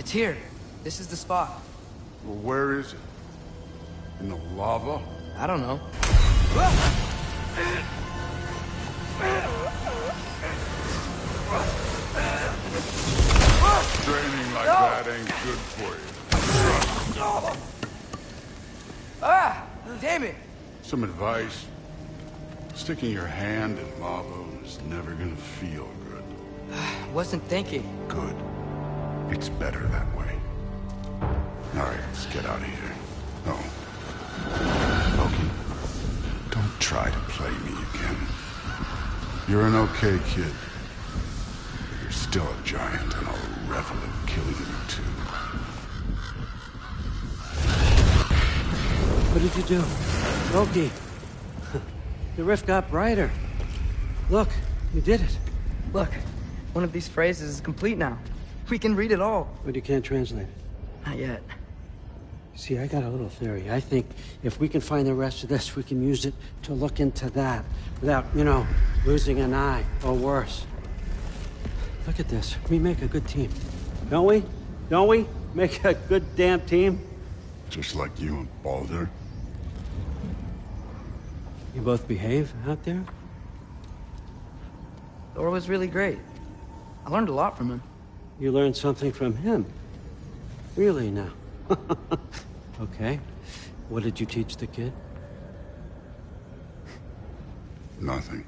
It's here. This is the spot. Well, where is it? In the lava? I don't know. Training like that ain't good for you. Ah! Damn it! Some advice. Sticking your hand in lava is never gonna feel good. Wasn't thinking. Good. It's better that way. Alright, let's get out of here. Oh. Loki, don't try to play me again. You're an okay kid. But you're still a giant, and I'll revel in killing you too. What did you do? Loki. The rift got brighter. Look, you did it. Look, one of these phrases is complete now. We can read it all. But you can't translate it. Not yet. See, I got a little theory. I think if we can find the rest of this, we can use it to look into that without, you know, losing an eye or worse. Look at this. We make a good team. Don't we? Don't we? Make a good damn team? Just like you and Baldur. You both behave out there? Thor was really great. I learned a lot from him. You learned something from him? Really now? Okay. What did you teach the kid? Nothing.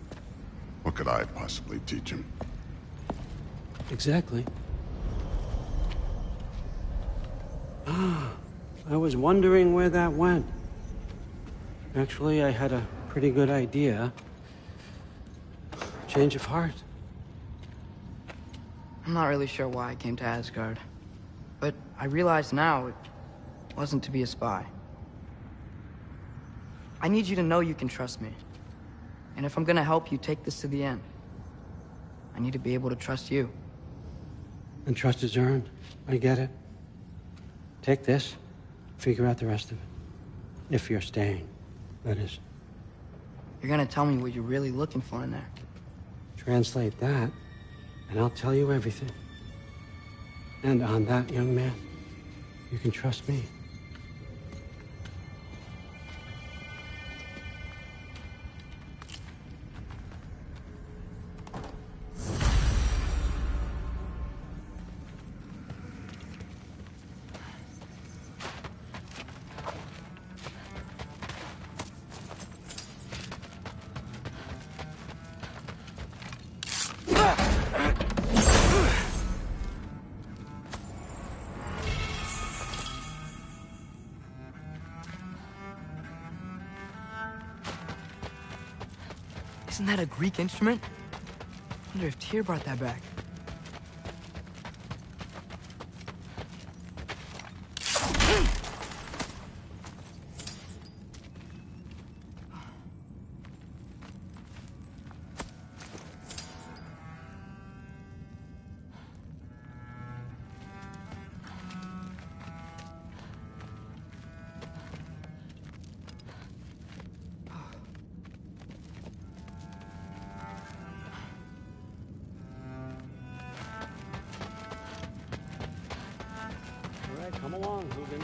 What could I possibly teach him? Exactly. Ah, I was wondering where that went. Actually, I had a pretty good idea. Change of heart. I'm not really sure why I came to Asgard. But I realize now it wasn't to be a spy. I need you to know you can trust me. And if I'm gonna help you take this to the end, I need to be able to trust you. And trust is earned. I get it. Take this, figure out the rest of it. If you're staying, that is. You're gonna tell me what you're really looking for in there. Translate that, and I'll tell you everything. And on that, young man, you can trust me. Isn't that a Greek instrument? I wonder if Tyr brought that back. All right, come along, Hugin.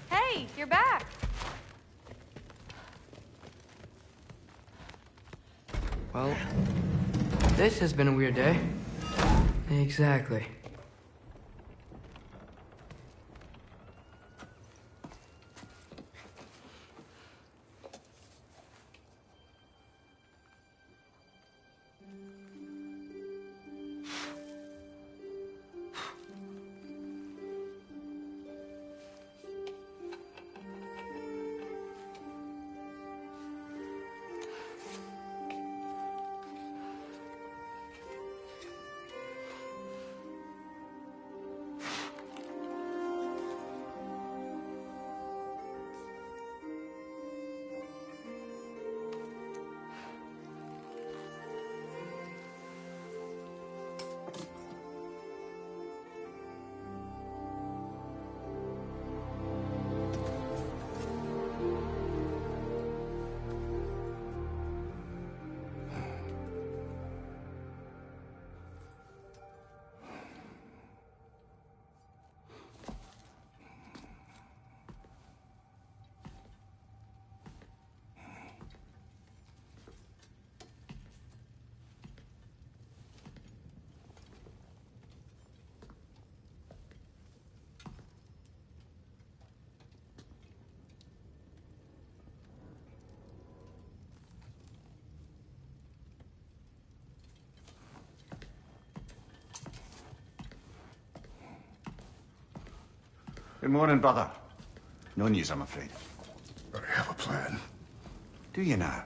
Hey, you're back. Well, this has been a weird day. Exactly. Good morning, brother. No news, I'm afraid. I have a plan. Do you now?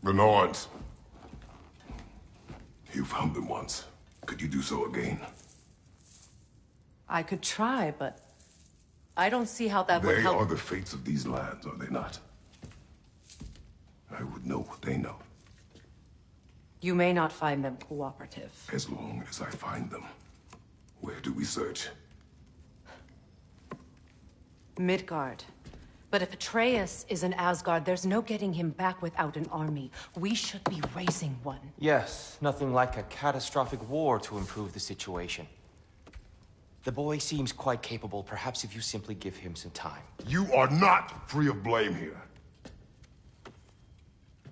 The Norns. You found them once. Could you do so again? I could try, but I don't see how that would They help. are the fates of these lands, are they not? I would know what they know, You may not find them cooperative. as long as I find them. Where do we search? Midgard. But if Atreus is in Asgard, there's no getting him back without an army. We should be raising one. Yes, nothing like a catastrophic war to improve the situation. The boy seems quite capable. Perhaps if you simply give him some time. You are not free of blame here.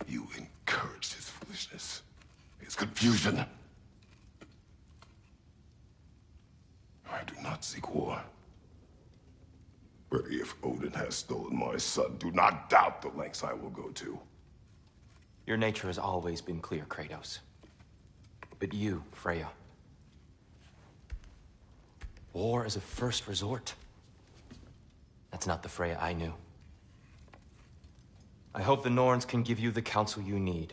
You encouraged his foolishness, his confusion. I do not seek war. But if Odin has stolen my son, do not doubt the lengths I will go to. Your nature has always been clear, Kratos. But you, Freya. War is a first resort. That's not the Freya I knew. I hope the Norns can give you the counsel you need.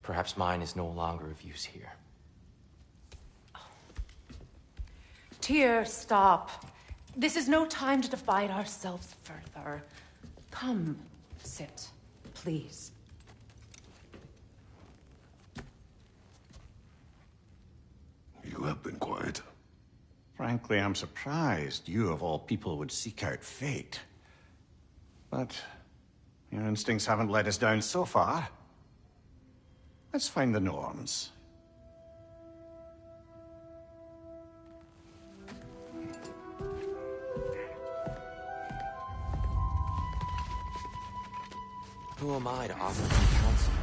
Perhaps mine is no longer of use here. Tyr, stop. This is no time to divide ourselves further. Come, sit, please. You have been quiet. Frankly, I'm surprised you, of all people, would seek out fate. But your instincts haven't let us down so far. Let's find the Norns. Who am I to offer him counsel?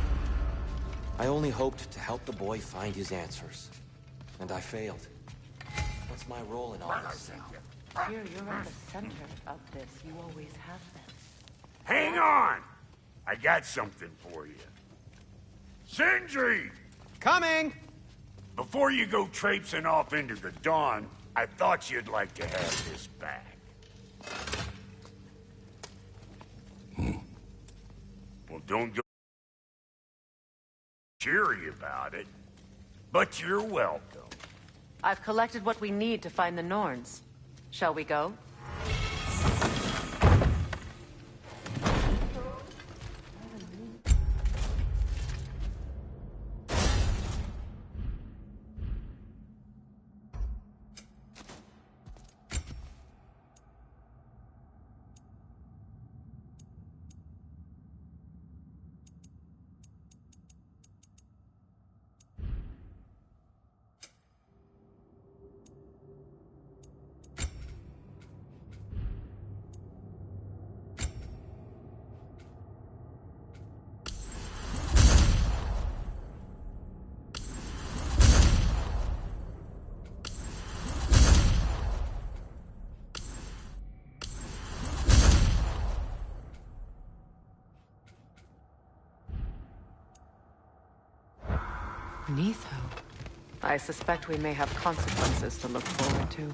I only hoped to help the boy find his answers. And I failed. What's my role in all this? Tyr, you're at the center of this. You always have been. Hang on! I got something for you. Sindri! Coming! Before you go traipsing off into the dawn, I thought you'd like to have this back. Well, don't go cheery about it, but you're welcome. I've collected what we need to find the Norns. Shall we go? Neitho. I suspect we may have consequences to look forward to.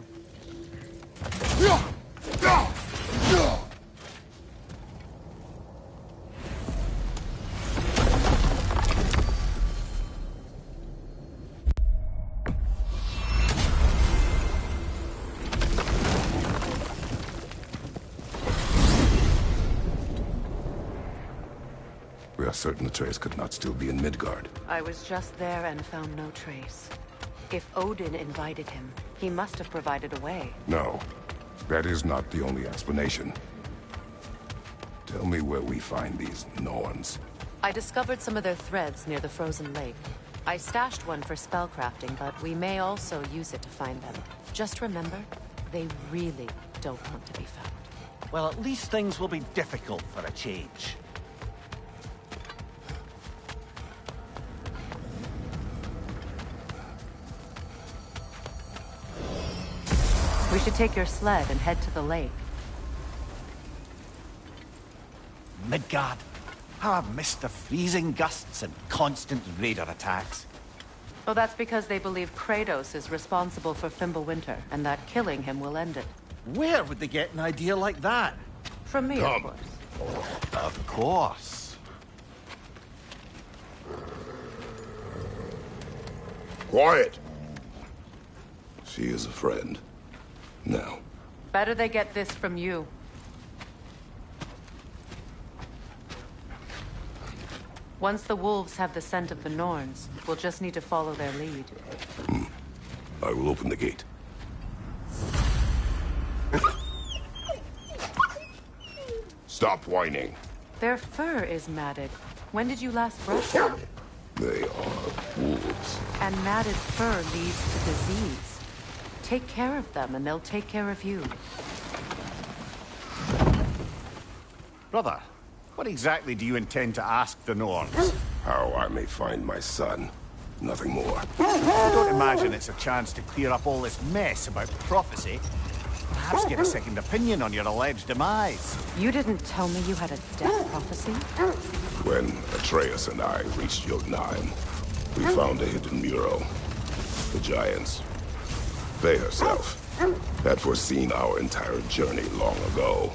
are certain Atreus could not still be in Midgard. I was just there and found no trace. If Odin invited him, he must have provided a way. No, that is not the only explanation. Tell me where we find these Norns. I discovered some of their threads near the frozen lake. I stashed one for spellcrafting, but we may also use it to find them. Just remember, they really don't want to be found. Well, at least things will be difficult for a change. We should take your sled and head to the lake. Midgard. How I've missed the freezing gusts and constant raider attacks. Well, that's because they believe Kratos is responsible for Fimbulwinter, and that killing him will end it. Where would they get an idea like that? From me, Come. of course. Of course. Quiet! She is a friend. Now. Better they get this from you. Once the wolves have the scent of the Norns, we'll just need to follow their lead. I will open the gate. Stop whining. Their fur is matted. When did you last brush them? They are wolves. And matted fur leads to disease. Take care of them, and they'll take care of you. Brother, what exactly do you intend to ask the Norns? How I may find my son. Nothing more. I don't imagine it's a chance to clear up all this mess about prophecy. Perhaps get a second opinion on your alleged demise. You didn't tell me you had a death prophecy? When Atreus and I reached Jotunheim, we found a hidden mural. The Giants, they herself, had foreseen our entire journey long ago.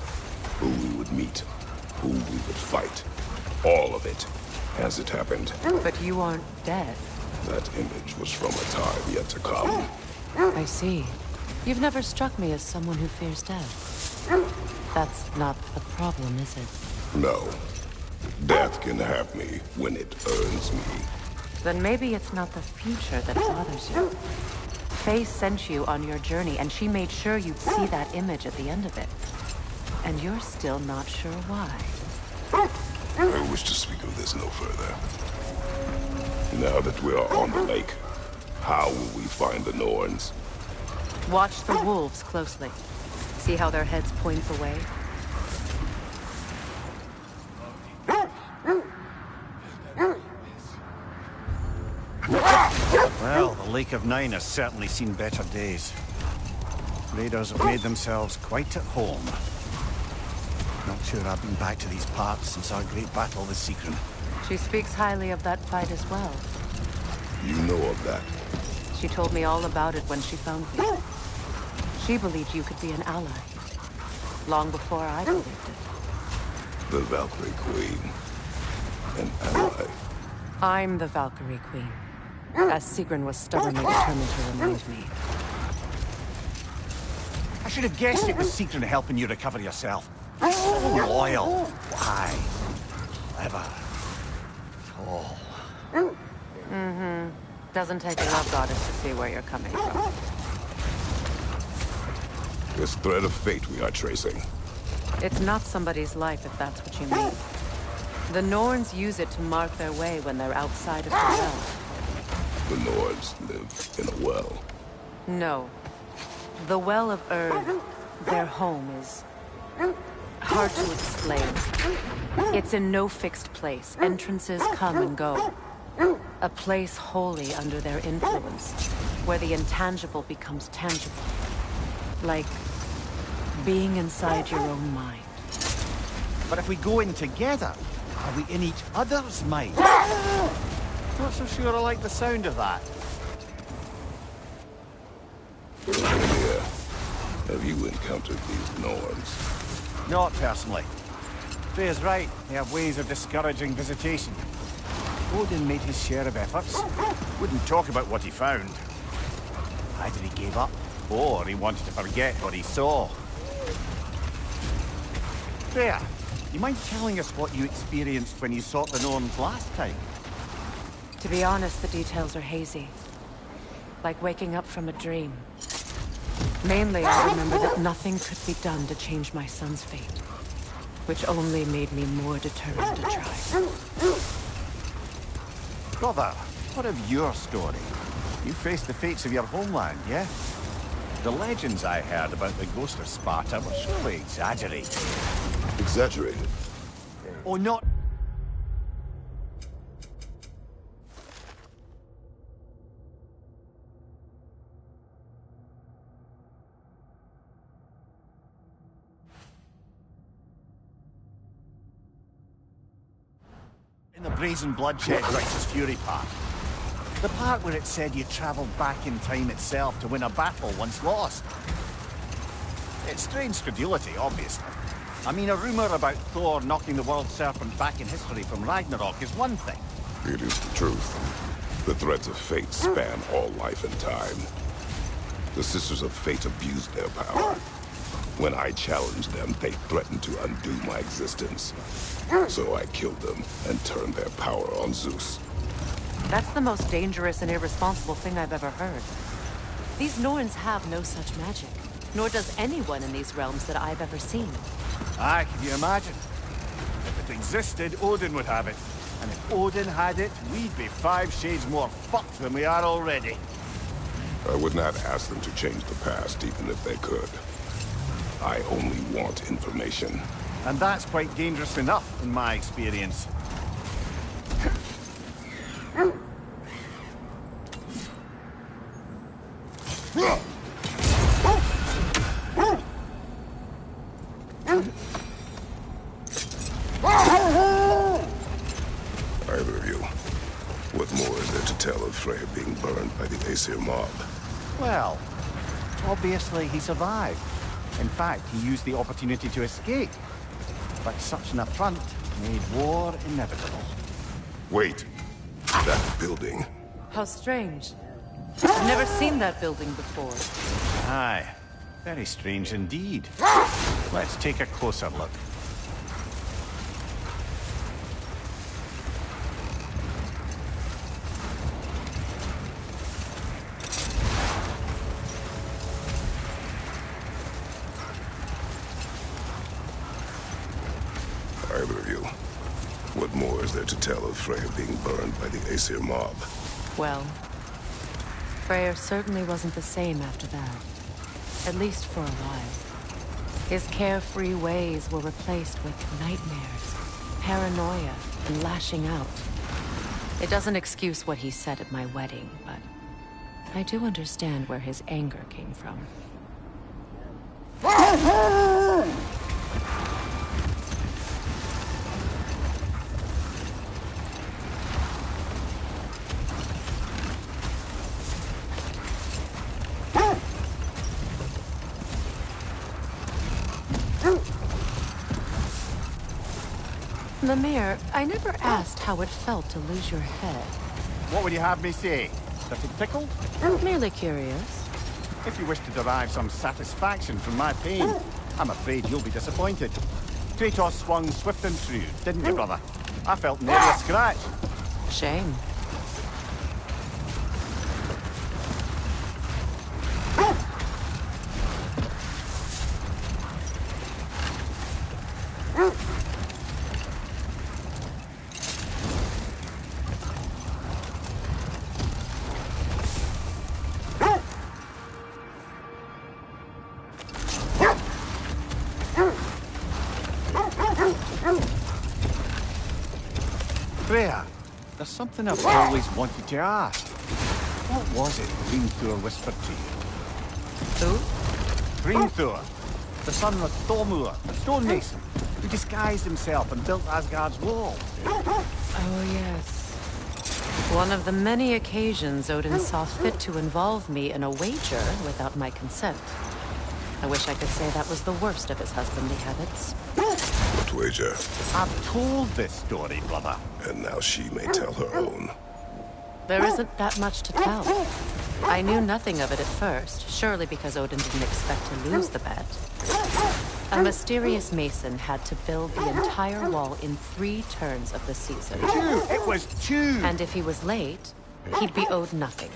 Who we would meet, who we would fight. All of it, as it happened. But you aren't dead. That image was from a time yet to come. I see. You've never struck me as someone who fears death. That's not the problem, is it? No. Death can have me when it earns me. Then maybe it's not the future that bothers you. Faye sent you on your journey, and she made sure you'd see that image at the end of it. And you're still not sure why. I wish to speak of this no further. Now that we are on the lake, how will we find the Norns? Watch the wolves closely. See how their heads point the way? Well, the Lake of Nine has certainly seen better days. Raiders have made themselves quite at home. Not sure I've been back to these parts since our great battle with Sigrun. She speaks highly of that fight as well. You know of that. She told me all about it when she found me. She believed you could be an ally. Long before I believed it. The Valkyrie Queen. An ally. I'm the Valkyrie Queen. As Sigrun was stubbornly determined to remind me. I should have guessed it was Sigrun helping you recover yourself. So loyal. Why? Clever. Tall. Mm-hmm. Doesn't take a love goddess to see where you're coming from. This thread of fate we are tracing. It's not somebody's life, if that's what you mean. The Norns use it to mark their way when they're outside of the well. The Nords live in a well. No. The Well of Erd, their home, is hard to explain. It's in no fixed place. Entrances come and go. A place wholly under their influence, where the intangible becomes tangible. Like being inside your own mind. But if we go in together, are we in each other's mind? Not so sure I like the sound of that. Here, have you encountered these Norns? Not personally. Freya's right. They have ways of discouraging visitation. Odin made his share of efforts. Wouldn't talk about what he found. Either he gave up, or he wanted to forget what he saw. Freya, you mind telling us what you experienced when you sought the Norns last time? To be honest, the details are hazy. Like waking up from a dream. Mainly, I remember that nothing could be done to change my son's fate. Which only made me more determined to try. Brother, what of your story? You faced the fates of your homeland, yeah? The legends I heard about the ghost of Sparta were surely exaggerated. Exaggerated? Oh, not... In the brazen bloodshed righteous fury part. The part where it said you travelled back in time itself to win a battle once lost. It's strange credulity, obviously. I mean, a rumour about Thor knocking the world serpent back in history from Ragnarok is one thing. It is the truth. The threads of fate span all life and time. The Sisters of Fate abused their power. When I challenged them, they threatened to undo my existence. So I killed them and turned their power on Zeus. That's the most dangerous and irresponsible thing I've ever heard. These Norns have no such magic. Nor does anyone in these realms that I've ever seen. Aye, can you imagine? If it existed, Odin would have it. And if Odin had it, we'd be 5 shades more fucked than we are already. I would not ask them to change the past, even if they could. I only want information. And that's quite dangerous enough, in my experience. Either of you. What more is there to tell of Freya being burned by the Aesir mob? Well, obviously he survived. In fact, he used the opportunity to escape. But such an affront made war inevitable. Wait. That building. How strange. I've never seen that building before. Aye. Very strange indeed. Let's take a closer look. Either of you. What more is there to tell of Freya being burned by the Aesir mob? Well, Freyr certainly wasn't the same after that. At least for a while. His carefree ways were replaced with nightmares, paranoia, and lashing out. It doesn't excuse what he said at my wedding, but I do understand where his anger came from. Lemire, I never asked how it felt to lose your head. What would you have me say? That it tickled? Merely curious. If you wish to derive some satisfaction from my pain, I'm afraid you'll be disappointed. Kratos swung swift and true, didn't you, brother? I felt nearly a scratch. Shame. Freya, there's something I've always wanted to ask. What was it Hrimthur whispered to you? Who? Hrimthur, the son of Thormur, the stonemason, who disguised himself and built Asgard's wall. Oh, yes. One of the many occasions Odin saw fit to involve me in a wager without my consent. I wish I could say that was the worst of his husbandly habits. What wager? I've told this story, brother. And now she may tell her own. There isn't that much to tell. I knew nothing of it at first, surely because Odin didn't expect to lose the bet. A mysterious mason had to build the entire wall in 3 turns of the season. 2! It was 2! And if he was late, he'd be owed nothing.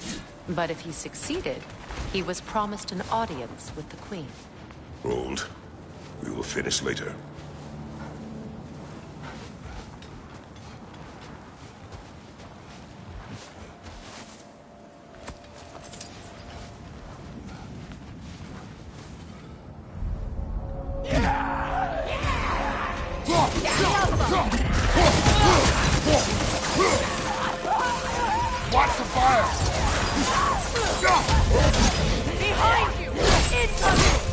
But if he succeeded, he was promised an audience with the Queen. Hold. We will finish later. Watch the fire! Behind you! Incoming!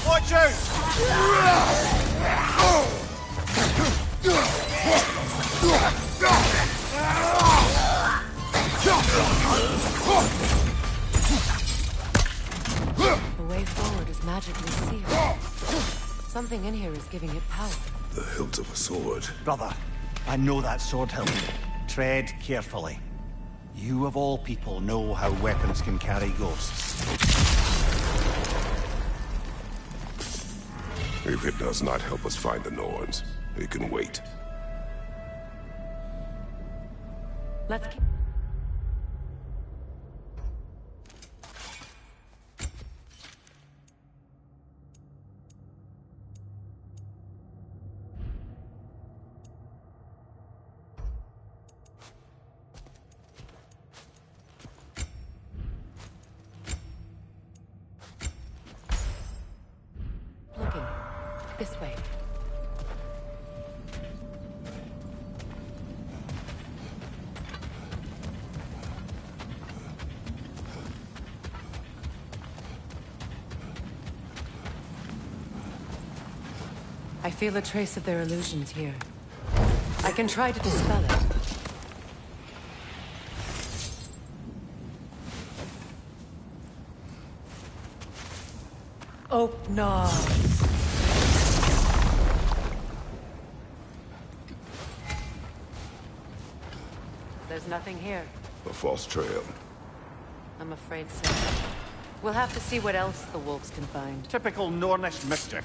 Watch out! The way forward is magically sealed. Something in here is giving it power. The hilt of a sword. Brother, I know that sword hilt. Tread carefully. You of all people know how weapons can carry ghosts. If it does not help us find the Norns, it can wait. Let's keep... looking. This way. I feel a trace of their illusions here. I can try to dispel it. Oh, no. There's nothing here. A false trail. I'm afraid so. We'll have to see what else the wolves can find. Typical Nornish mischief.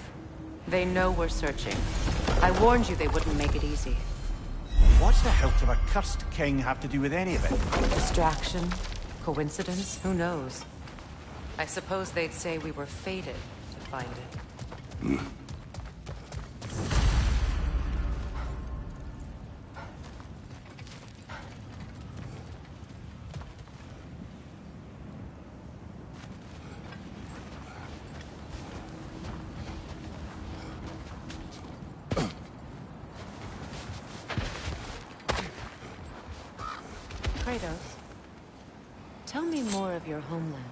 They know we're searching. I warned you they wouldn't make it easy. What's the hilt of a cursed king have to do with any of it? Distraction? Coincidence? Who knows? I suppose they'd say we were fated to find it. Kratos, tell me more of your homeland.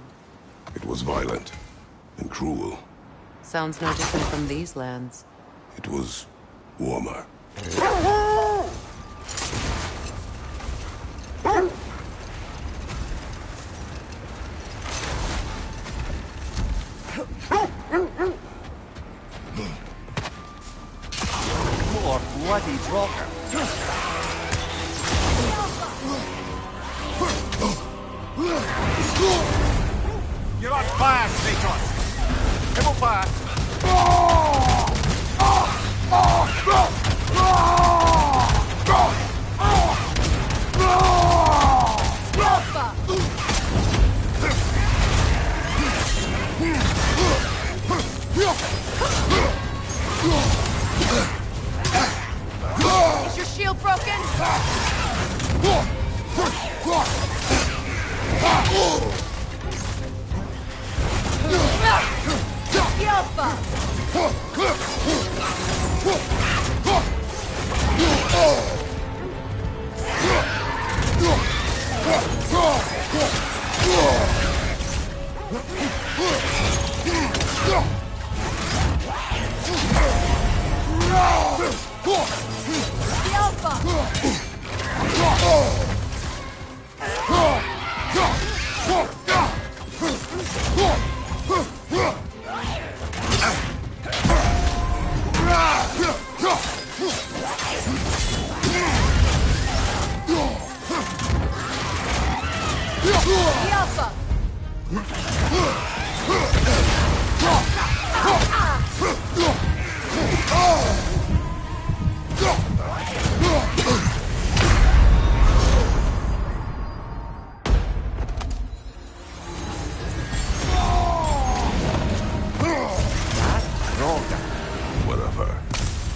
It was violent and cruel. Sounds no different from these lands. It was warmer. More bloody Drocker. You're on fire, Kratos. It will pass. Whatever.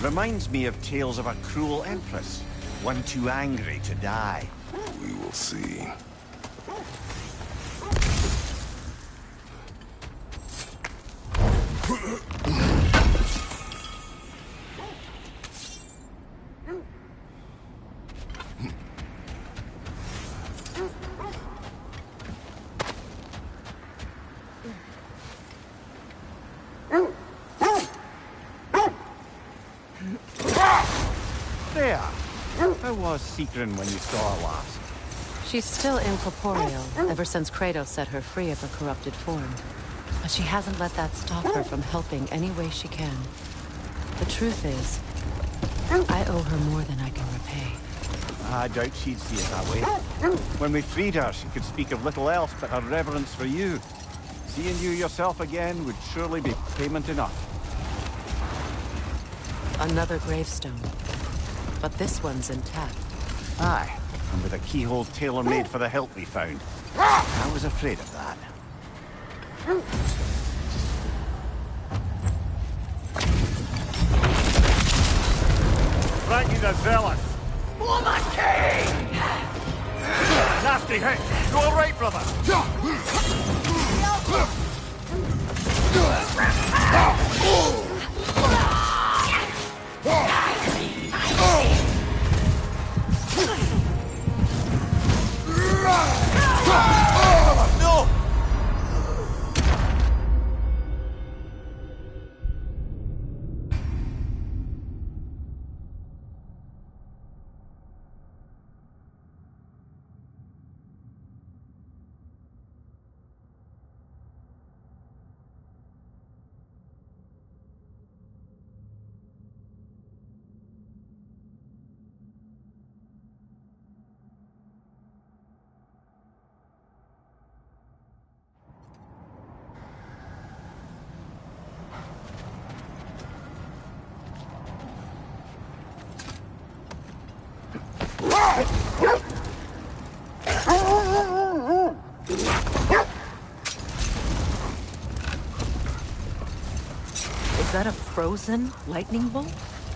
Reminds me of tales of a cruel empress, one too angry to die. We will see. There! How was Secret when you saw her last? She's still incorporeal, ever since Kratos set her free of her corrupted form. But she hasn't let that stop her from helping any way she can. The truth is, I owe her more than I can repay. I doubt she'd see it that way. When we freed her, she could speak of little else but her reverence for you. Seeing you yourself again would surely be payment enough. Another gravestone. But this one's intact. Aye, and with a keyhole tailor-made for the hilt we found. I was afraid of that. Frankie the Zealot! For the king! Nasty hit! You all right, brother? No! Is that a frozen lightning bolt?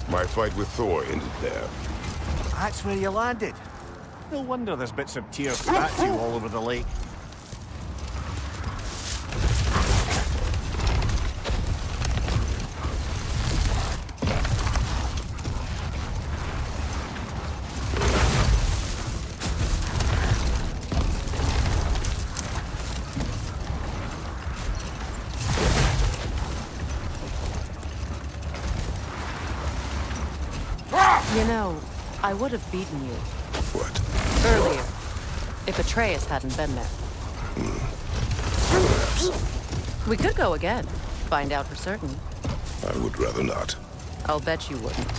My fight with Thor ended there. That's where you landed. No wonder there's bits of Tyr's statue all over the lake. You know, I would have beaten you What? earlier if Atreus hadn't been there. Perhaps. We could go again, find out for certain. I would rather not. I'll bet you wouldn't.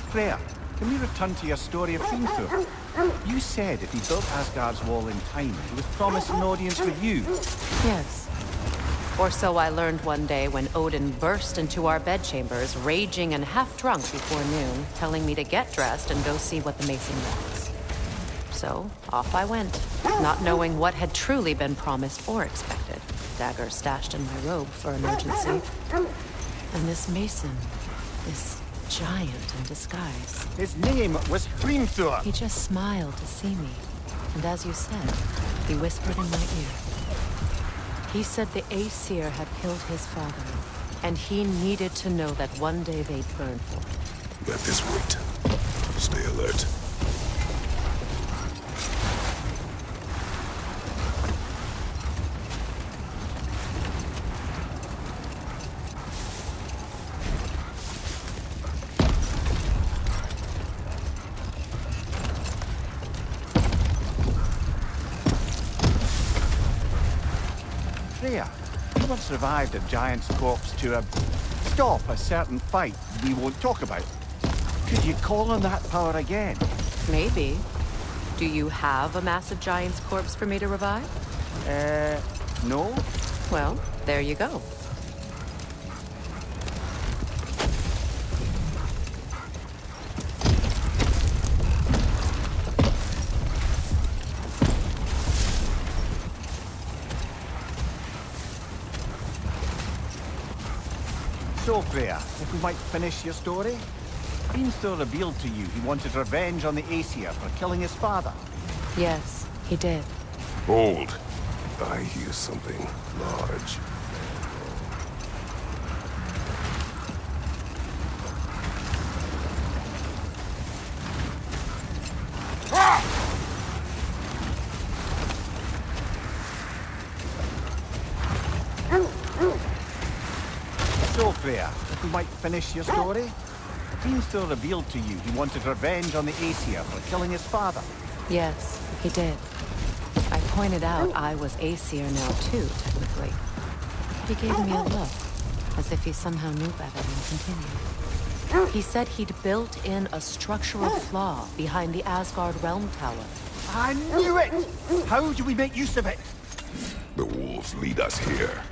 Freya, can we return to your story of Thor? You said if he built Asgard's wall in time, he was promised an audience with you. Yes. Or so I learned one day when Odin burst into our bedchambers, raging and half-drunk before noon, telling me to get dressed and go see what the mason wants. So, off I went, not knowing what had truly been promised or expected. Dagger stashed in my robe for emergency. And this mason, this giant in disguise. His name was Hrimthur. He just smiled to see me. And as you said, he whispered in my ear. He said the Aesir had killed his father, and he needed to know that one day they'd burn for it. Let this wait. Stay alert. Freya, you once revived a giant's corpse to stop a certain fight we won't talk about. Could you call on that power again? Maybe. Do you have a massive giant's corpse for me to revive? No? Well, there you go. So, Freya, if we might finish your story? Beanstor revealed to you he wanted revenge on the Aesir for killing his father. Yes, he did. Hold. I hear something large. So, Freya, if we might finish your story? Beanstor revealed to you he wanted revenge on the Aesir for killing his father. Yes, he did. I pointed out I was Aesir now too, technically. He gave me a look, as if he somehow knew better and continued. He said he'd built in a structural flaw behind the Asgard Realm Tower. I knew it! How do we make use of it? The wolves lead us here.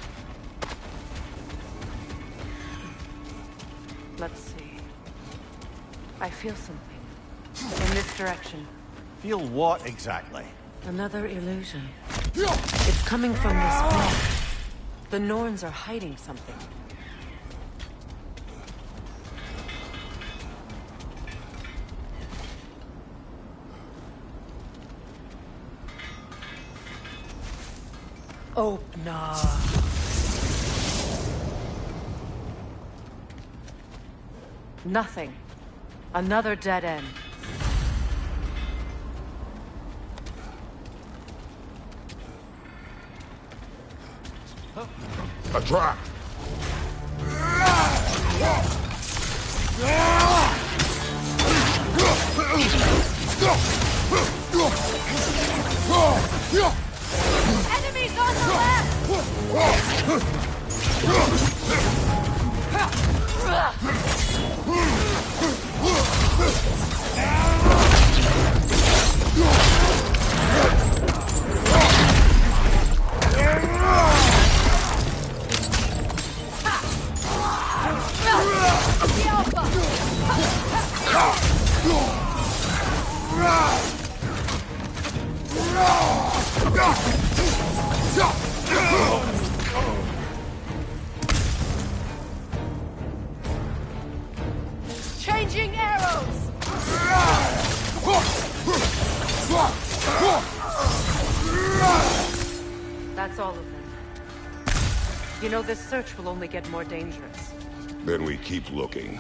Let's see. I feel something. In this direction. Feel what exactly? Another illusion. It's coming from this wall. The Norns are hiding something. Opener. Nothing. Another dead end. A trap! Enemies on the left! Changing arrows! That's all of them. You know, this search will only get more dangerous. Then we keep looking.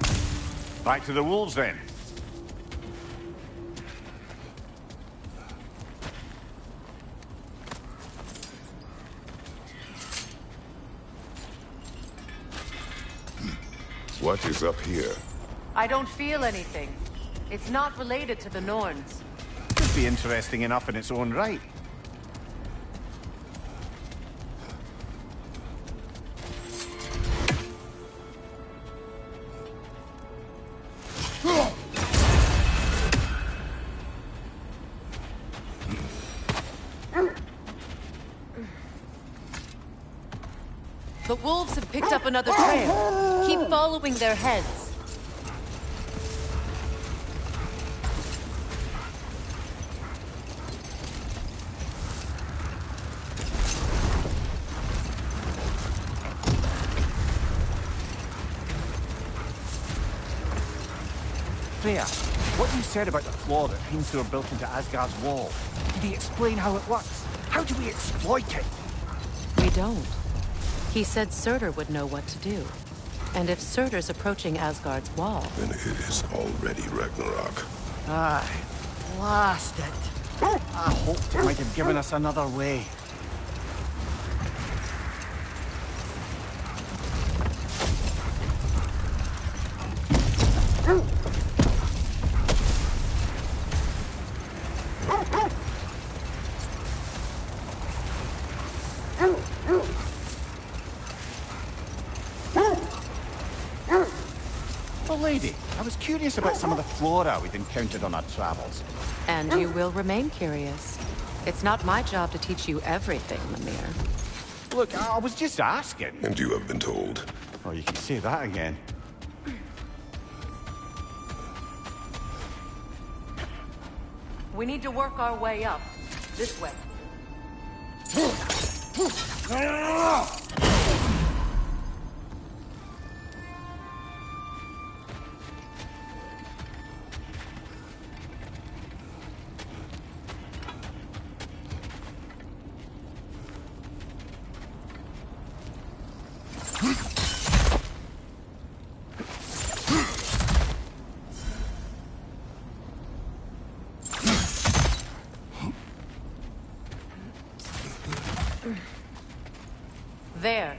Back to the wolves, then. What is up here? I don't feel anything. It's not related to the Norns. Could be interesting enough in its own right. The wolves have picked up another trail. Keep following their heads. Freya, what you said about the flaw that Hrimthur built into Asgard's wall, did he explain how it works? How do we exploit it? We don't. He said Surtur would know what to do. And if Surtur's approaching Asgard's wall... Then it is already Ragnarok. Aye, blast it. I hoped it might have given us another way. lady. I was curious about some of the flora we'd encountered on our travels. And you will remain curious. It's not my job to teach you everything, Lemire. Look, I was just asking. And you have been told. Oh, you can say that again. We need to work our way up. This way. There.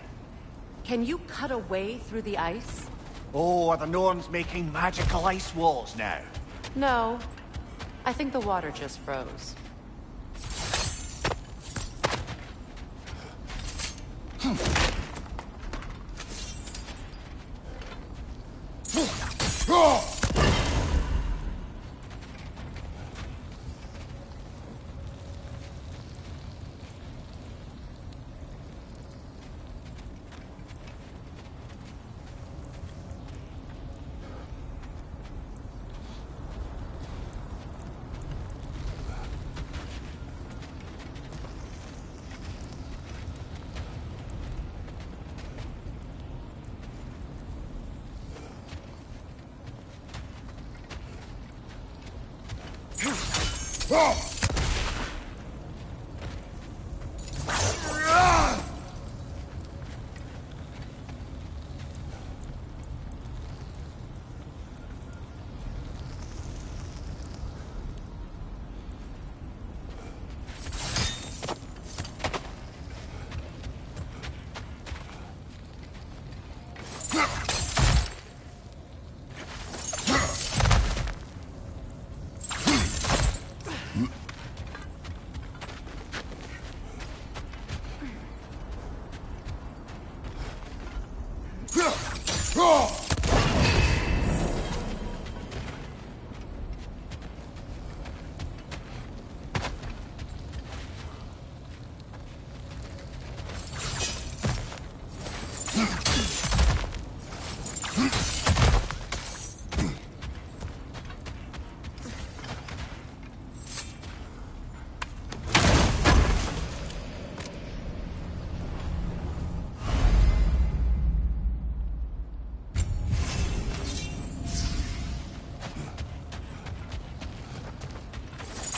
Can you cut a way through the ice? Oh, are the Norns making magical ice walls now? No. I think the water just froze.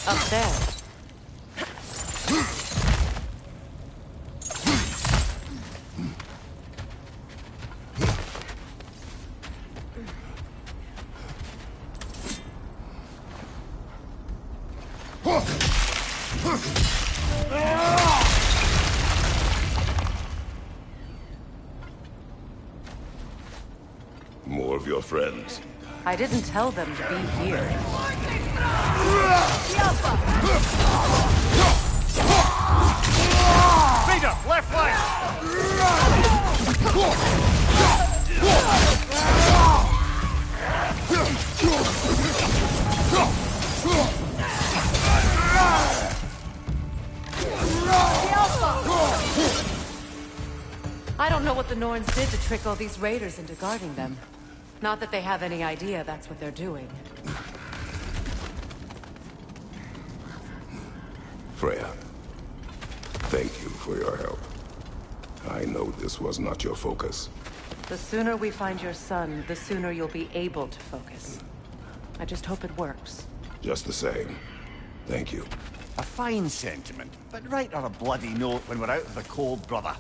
Up there. More of your friends. I didn't tell them to be here. Vader, left flank! I don't know what the Norns did to trick all these raiders into guarding them. Not that they have any idea that's what they're doing. Freya, thank you for your help. I know this was not your focus. The sooner we find your son, the sooner you'll be able to focus. I just hope it works. Just the same. Thank you. A fine sentiment, but write her a bloody note when we're out of the cold, brother.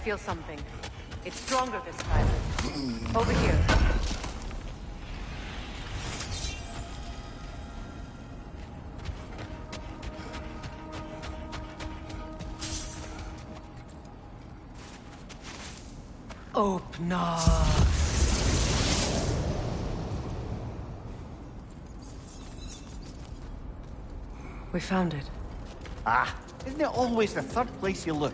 feel something. It's stronger this time. Over here. Open up. We found it. Ah, isn't it always the third place you look?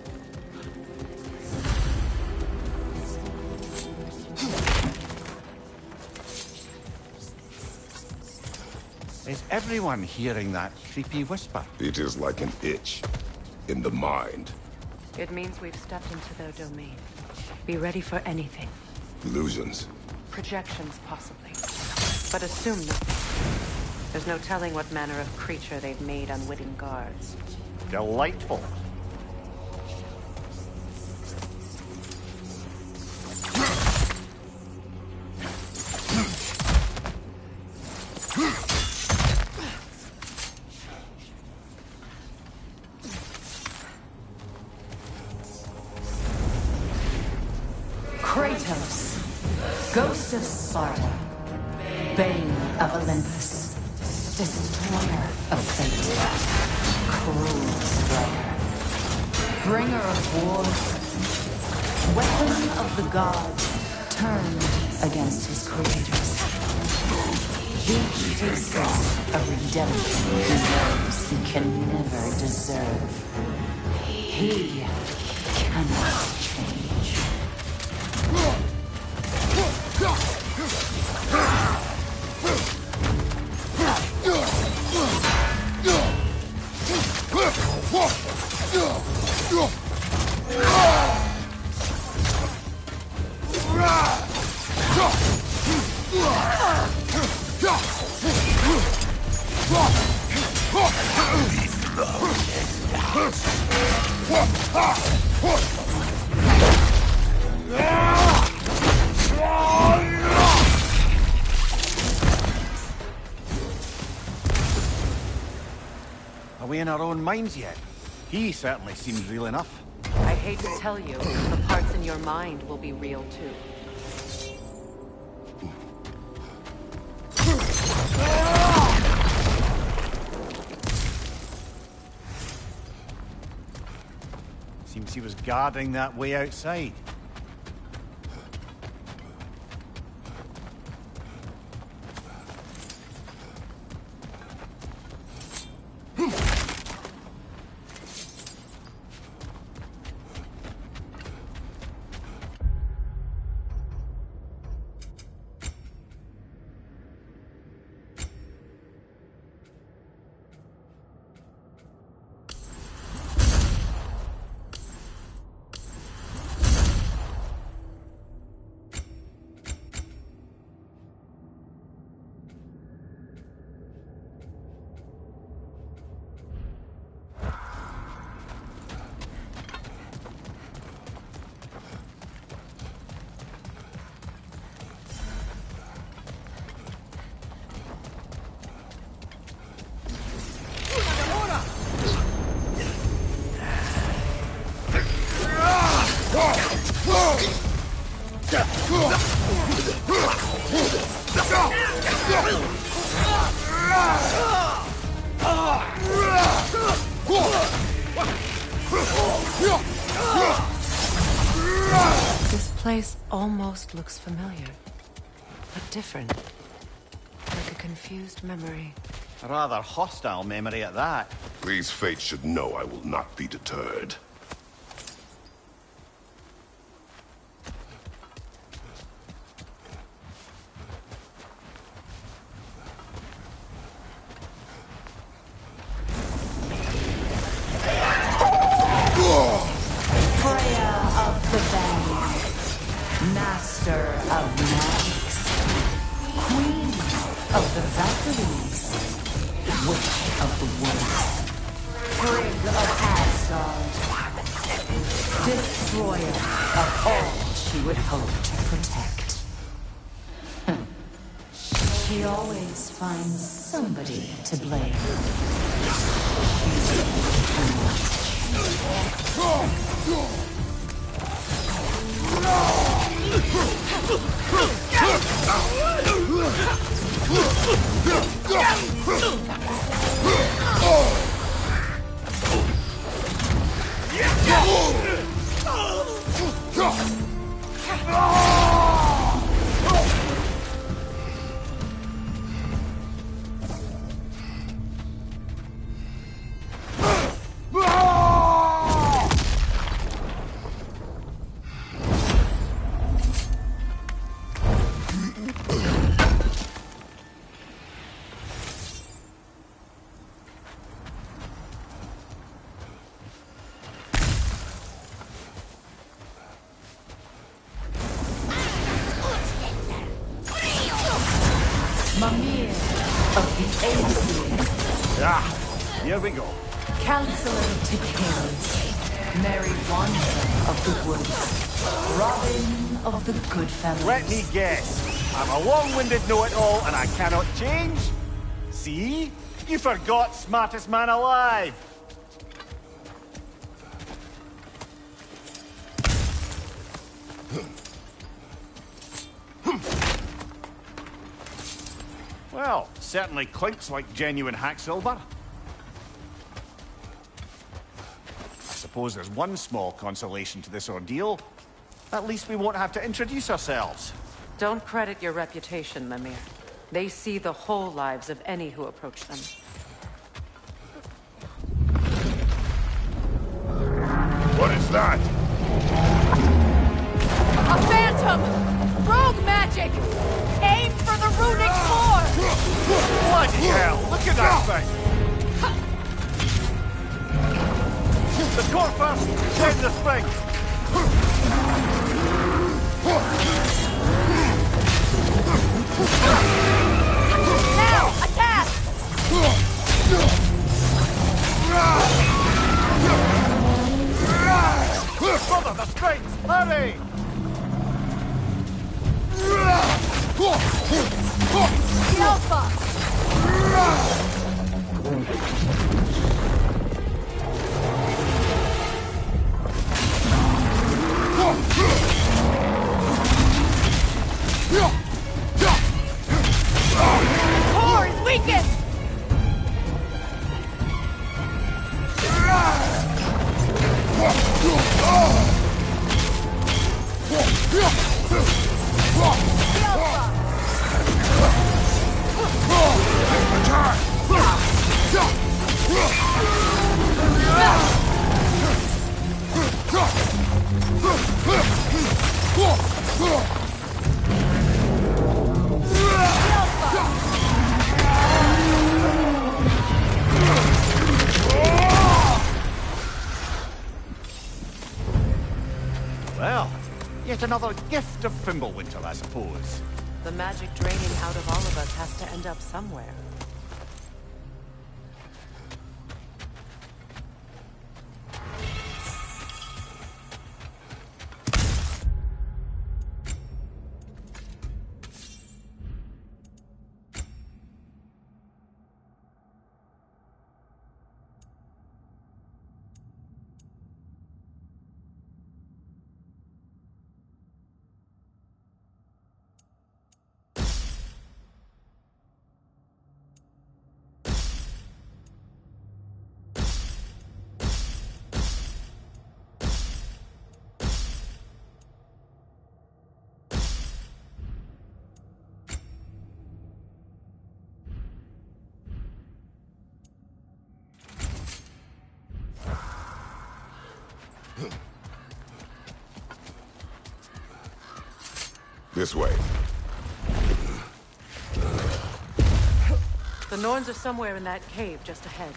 Is everyone hearing that creepy whisper? It is like an itch in the mind. It means we've stepped into their domain. Be ready for anything. Illusions. Projections, possibly. But assume nothing. There's no telling what manner of creature they've made unwitting guards. Delightful. Kratos, Ghost of Sparta, Bane of Olympus, Destroyer of Fate, Cruel Slayer, Bringer of War, Weapon of the Gods, turned against his creators. He faces a redemption he knows he can never deserve. He cannot change. Are we in our own minds yet? He certainly seems real enough. I hate to tell you, the parts in your mind will be real too. Seems he was guarding that way outside. This place almost looks familiar, but different. Like a confused memory. A rather hostile memory at that. These fates should know I will not be deterred. Master of magics, Queen of the Valkyries, Witch of the Woods, Frigg of Asgard, Destroyer of all she would hope to protect. She always finds somebody to blame. Here we go. Counselor to kings, Merry Wanderer of the woods, Robin of the good fellows. Let me guess. I'm a long-winded know-it-all and I cannot change? See? You forgot smartest man alive. Well, certainly clinks like genuine hack silver. I suppose there's one small consolation to this ordeal. At least we won't have to introduce ourselves. Don't credit your reputation, Mimir. They see the whole lives of any who approach them. What is that? A phantom! Rogue magic! Aim for the runic core! Bloody hell! Look at that thing! The core first! Send the spring! Now, attack! Brother, the strings! Hurry! The Alpha! Core is weakened! Well, yet another gift of Fimbulwinter, I suppose. The magic draining out of all of us has to end up somewhere. This way. The Norns are somewhere in that cave just ahead.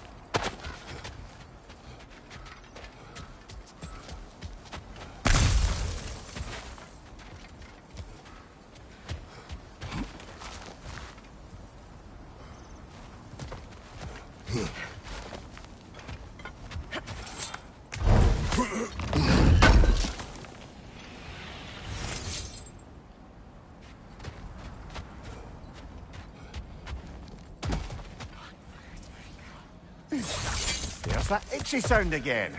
There's that itchy sound again.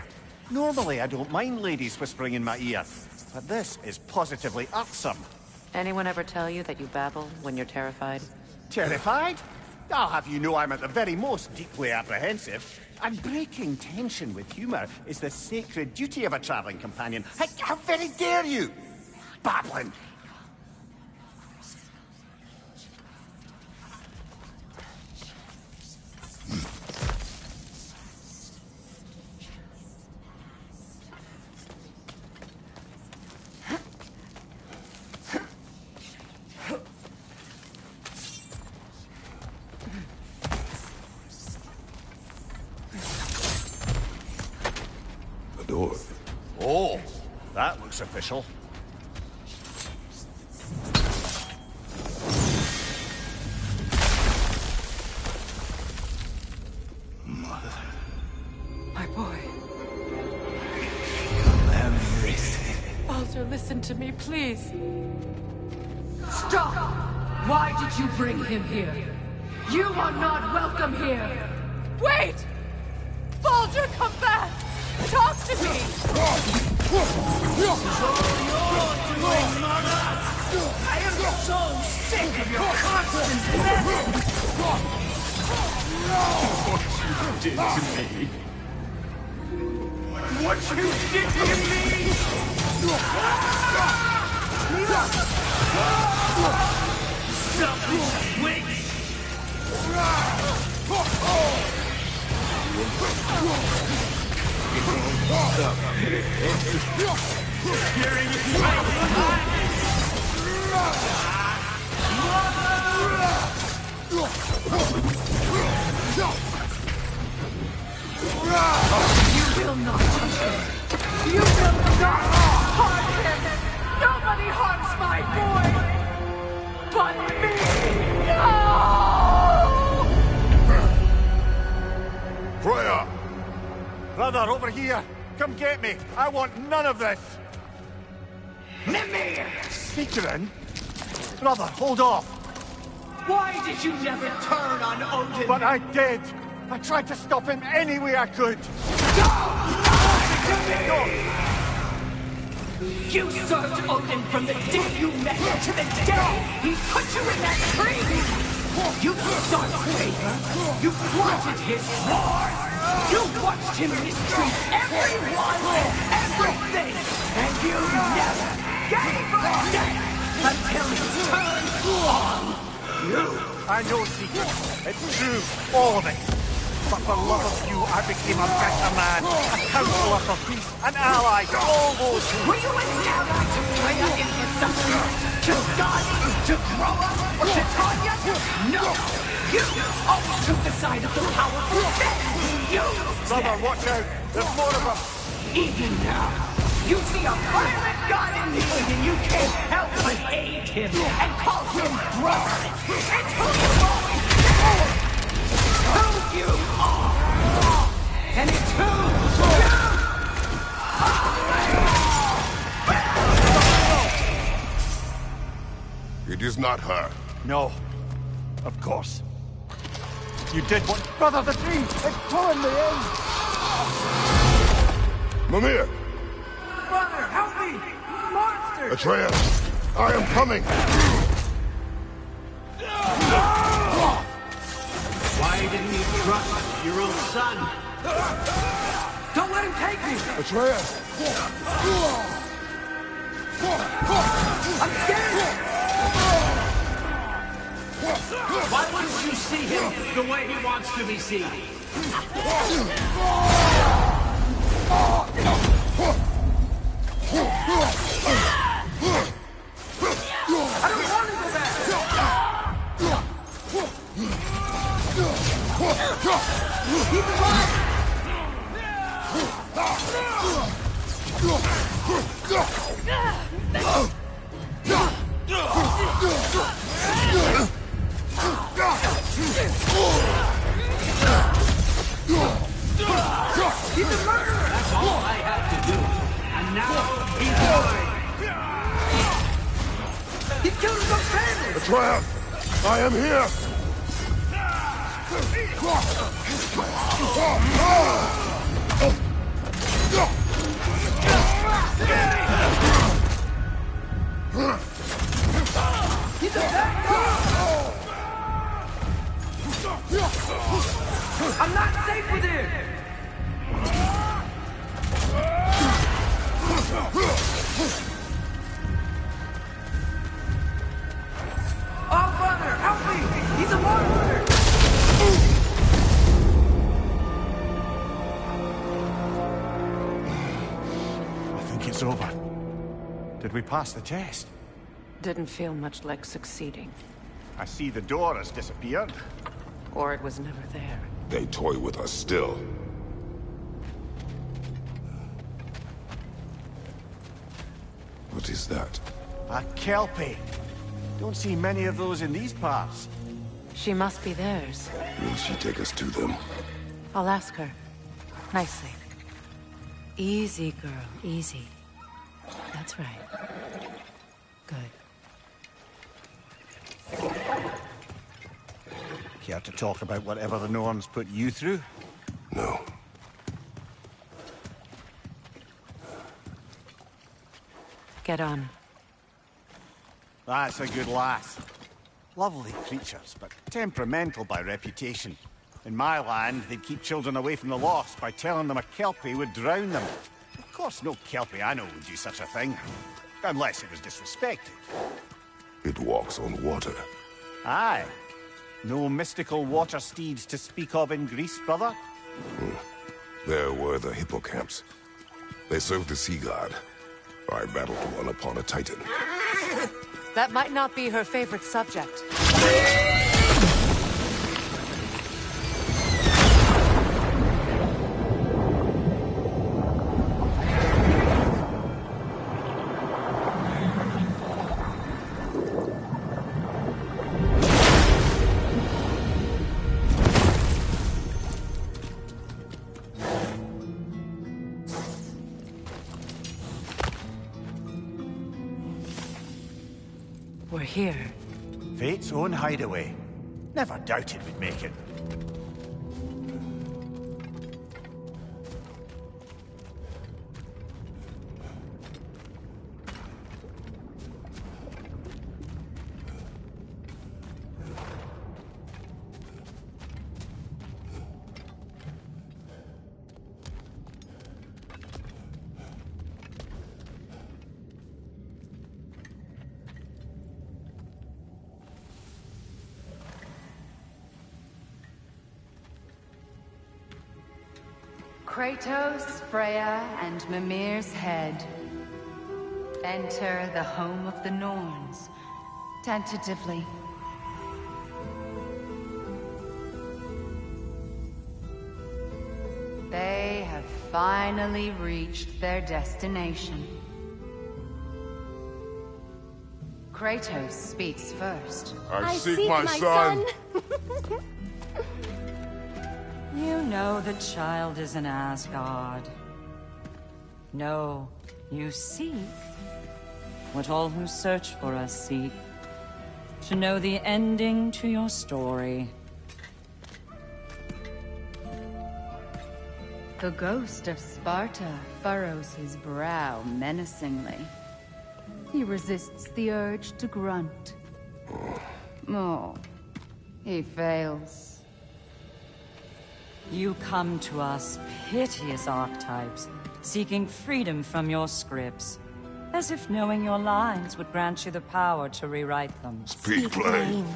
Normally, I don't mind ladies whispering in my ear. but this is positively irksome. Anyone ever tell you that you babble when you're terrified? Terrified? I'll have you know I'm at the very most deeply apprehensive. And breaking tension with humor is the sacred duty of a traveling companion. How very dare you! Babbling! Oh, that looks official. Mother. My boy. Feel everything. Baldur, listen to me, please. Stop! Why did you bring him here? You are not welcome here! Wait! Baldur, come back! Talk to me! I am so sick of your constant meddling! What you did to me! What you did to me! Selfish witch! You will not touch him. You will not harm him! Nobody harms my boy! But me! No! Freya! Brother, over here! Come get me! I want none of this! Mimir! Sigrun? Brother, hold off! Why did you never turn on Odin? But I did! I tried to stop him any way I could! You served Odin from the day you met him to the day he put you in that tree! You sought favor, you plotted his wars, you watched him mistreat everyone and everything, and you never gave a damn until he turned on you! I know, Secret. It's true, all of it. But for love of you, I became a better man, a counselor for peace, an ally to all those who... Were you an ally to Freya in Persephone? To Skadi? To Groa? Or to Tanya? No! You always took the side of the powerful, then you used Brother, them. watch out! There's more of them! Even now, you see a violent god in need and you can't help but aid him and call him brother. It's who you always been! Who you are! And it's who you are! It is not her. No. Of course. You did what... Brother, the dream! It's pulling me in! Mimir! Brother, help me! Monster! Atreus! I am coming! Why didn't you trust your own son? Don't let him take me! Atreus! I'm scared! Why wouldn't you see him the way he wants to be seen? I don't want to go back! Keep it alive! He's a murderer! That's all I have to do. And now he's mine! He killed his own family! Atreus! I am here! He's a bad guy! I'm not safe with him! Oh, brother, help me! He's a monster! I think it's over. Did we pass the test? Didn't feel much like succeeding. I see the door has disappeared. Or it was never there. They toy with us still. What is that? A Kelpie. Don't see many of those in these parts. She must be theirs. Will she take us to them? I'll ask her. Nicely. Easy, girl. Easy. That's right. Good. Care to talk about whatever the Norns put you through? No. Get on. That's a good lass. Lovely creatures, but temperamental by reputation. In my land, they'd keep children away from the lost by telling them a Kelpie would drown them. Of course, no Kelpie I know would do such a thing. Unless it was disrespected. It walks on water. Aye. No mystical water steeds to speak of in Greece, brother? There were the hippocamps. They served the sea god. I battled one upon a titan. That might not be her favorite subject. We're here. Fate's own hideaway. Never doubted we'd make it. Kratos, Freya, and Mimir's head. Enter the home of the Norns, tentatively. They have finally reached their destination. Kratos speaks first. I seek my son. You know the child is in Asgard. No, you seek what all who search for us seek. To know the ending to your story. The ghost of Sparta furrows his brow menacingly. He resists the urge to grunt. Oh, he fails. You come to us, piteous archetypes, seeking freedom from your scripts. As if knowing your lines would grant you the power to rewrite them. Speak plain.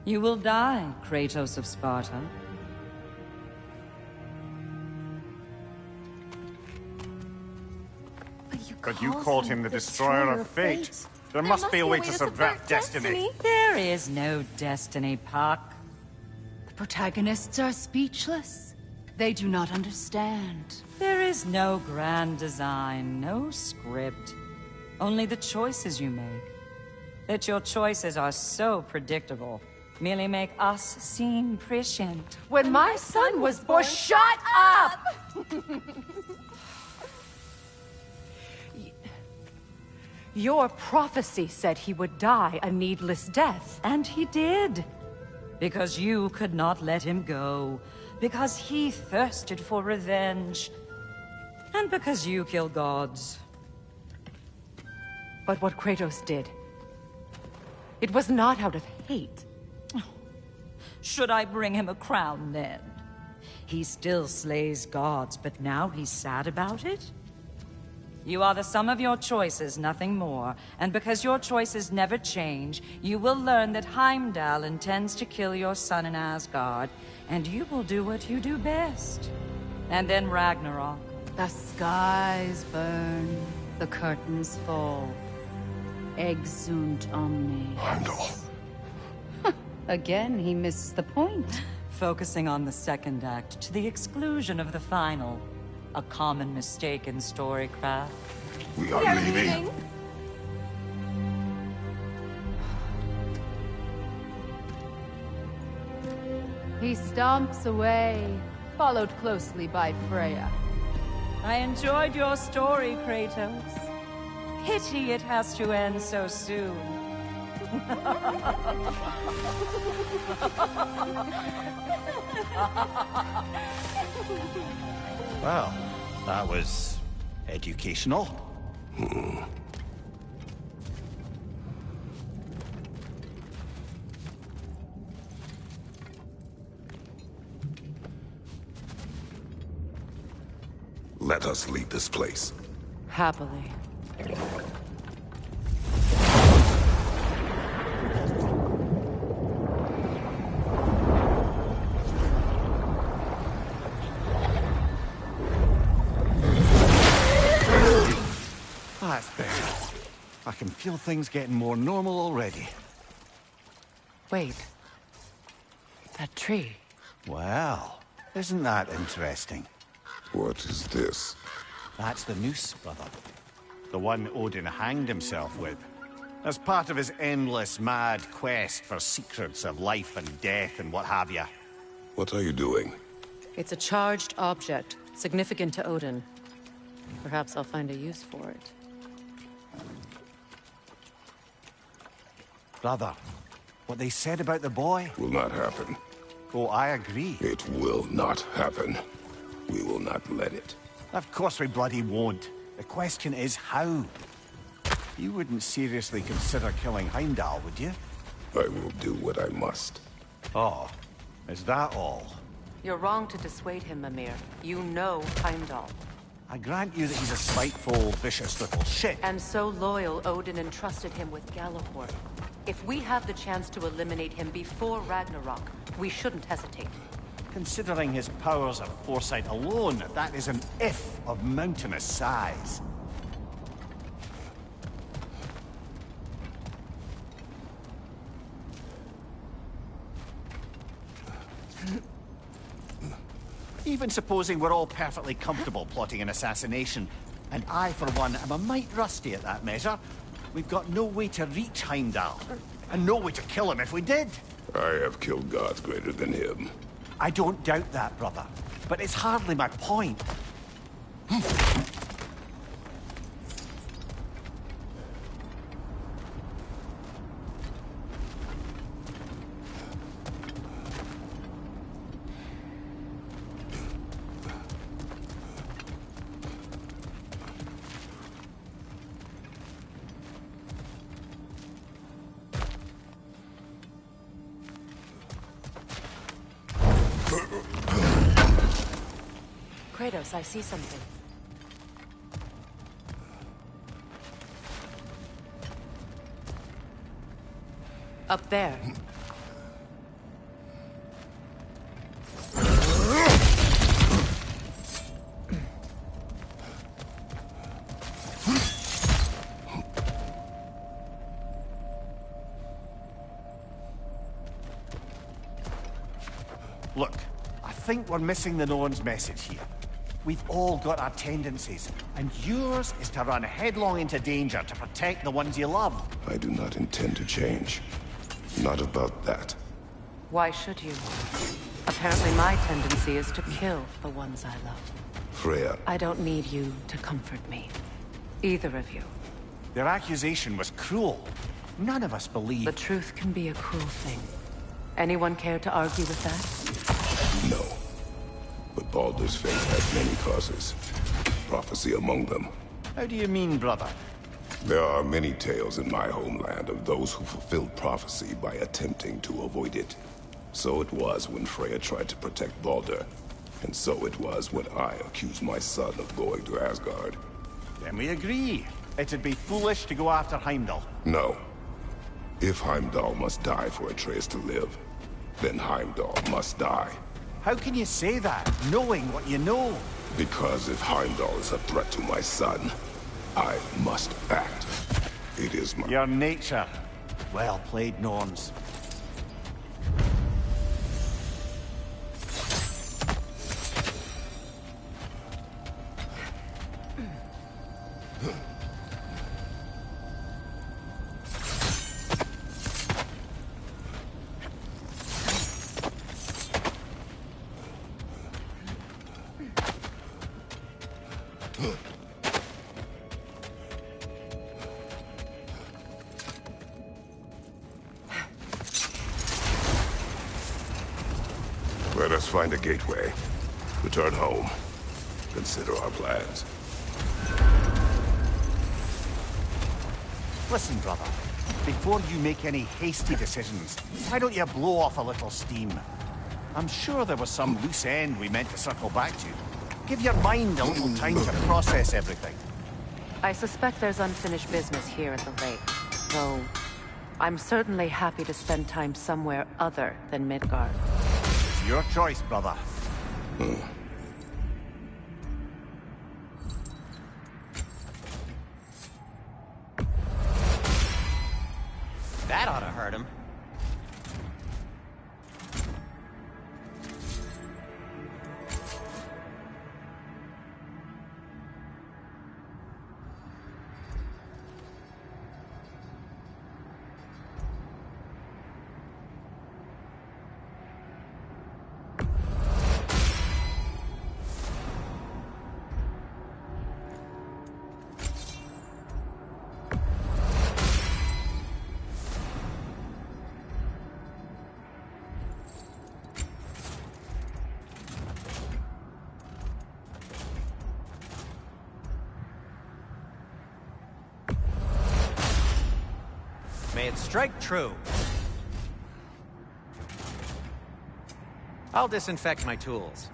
You will die, Kratos of Sparta. But you called him the Destroyer of Fate. There must be a way to subvert destiny. There is no destiny, Puck. The protagonists are speechless. They do not understand. There is no grand design, no script. Only the choices you make. That your choices are so predictable, merely make us seem prescient. When my son was born, shut up! Your prophecy said he would die a needless death. And he did. Because you could not let him go. Because he thirsted for revenge. And because you kill gods. But what Kratos did, it was not out of hate. Should I bring him a crown then? He still slays gods, but now he's sad about it? You are the sum of your choices, nothing more. And because your choices never change, you will learn that Heimdall intends to kill your son in Asgard, and you will do what you do best. And then Ragnarok. The skies burn, the curtains fall. Exunt omnes. Heimdall. Again, he misses the point. Focusing on the second act to the exclusion of the final. A common mistake in storycraft. We are leaving. He stomps away, followed closely by Freya. I enjoyed your story, Kratos. Pity it has to end so soon. Well, that was educational. Let us leave this place. Happily. That's better. I can feel things getting more normal already. Wait. That tree. Well, isn't that interesting? What is this? That's the noose, brother. The one Odin hanged himself with. As part of his endless, mad quest for secrets of life and death and what have you. What are you doing? It's a charged object, significant to Odin. Perhaps I'll find a use for it. Brother, what they said about the boy? Will not happen. Oh, I agree. It will not happen. We will not let it. Of course we bloody won't. The question is how? You wouldn't seriously consider killing Heimdall, would you? I will do what I must. Oh, is that all? You're wrong to dissuade him, Mimir. You know Heimdall. I grant you that he's a spiteful, vicious little shit. And so loyal, Odin entrusted him with Gjallarhorn. If we have the chance to eliminate him before Ragnarok, we shouldn't hesitate. Considering his powers of foresight alone, that is an if of mountainous size. Even supposing we're all perfectly comfortable plotting an assassination, and I, for one, am a mite rusty at that measure, we've got no way to reach Heimdall, and no way to kill him if we did. I have killed gods greater than him. I don't doubt that, brother, but it's hardly my point. Kratos, I see something. Up there. Look, I think we're missing the Norn's message here. We've all got our tendencies, and yours is to run headlong into danger to protect the ones you love. I do not intend to change. Not about that. Why should you? Apparently my tendency is to kill the ones I love. Freya. I don't need you to comfort me. Either of you. Their accusation was cruel. None of us believe. The truth can be a cruel thing. Anyone care to argue with that? No. But Baldur's fate has many causes. Prophecy among them. How do you mean, brother? There are many tales in my homeland of those who fulfilled prophecy by attempting to avoid it. So it was when Freya tried to protect Baldur. And so it was when I accused my son of going to Asgard. Then we agree. It'd be foolish to go after Heimdall. No. If Heimdall must die for Atreus to live, then Heimdall must die. How can you say that, knowing what you know? Because if Heimdall is a threat to my son, I must act. It is my... Your nature. Well played, Norns. Let us find a gateway. Return home. Consider our plans. Listen, brother. Before you make any hasty decisions, why don't you blow off a little steam? I'm sure there was some loose end we meant to circle back to. Give your mind a little time to process everything. I suspect there's unfinished business here at the lake, though I'm certainly happy to spend time somewhere other than Midgard. It's your choice, brother. That ought to hurt him. May it strike true. I'll disinfect my tools.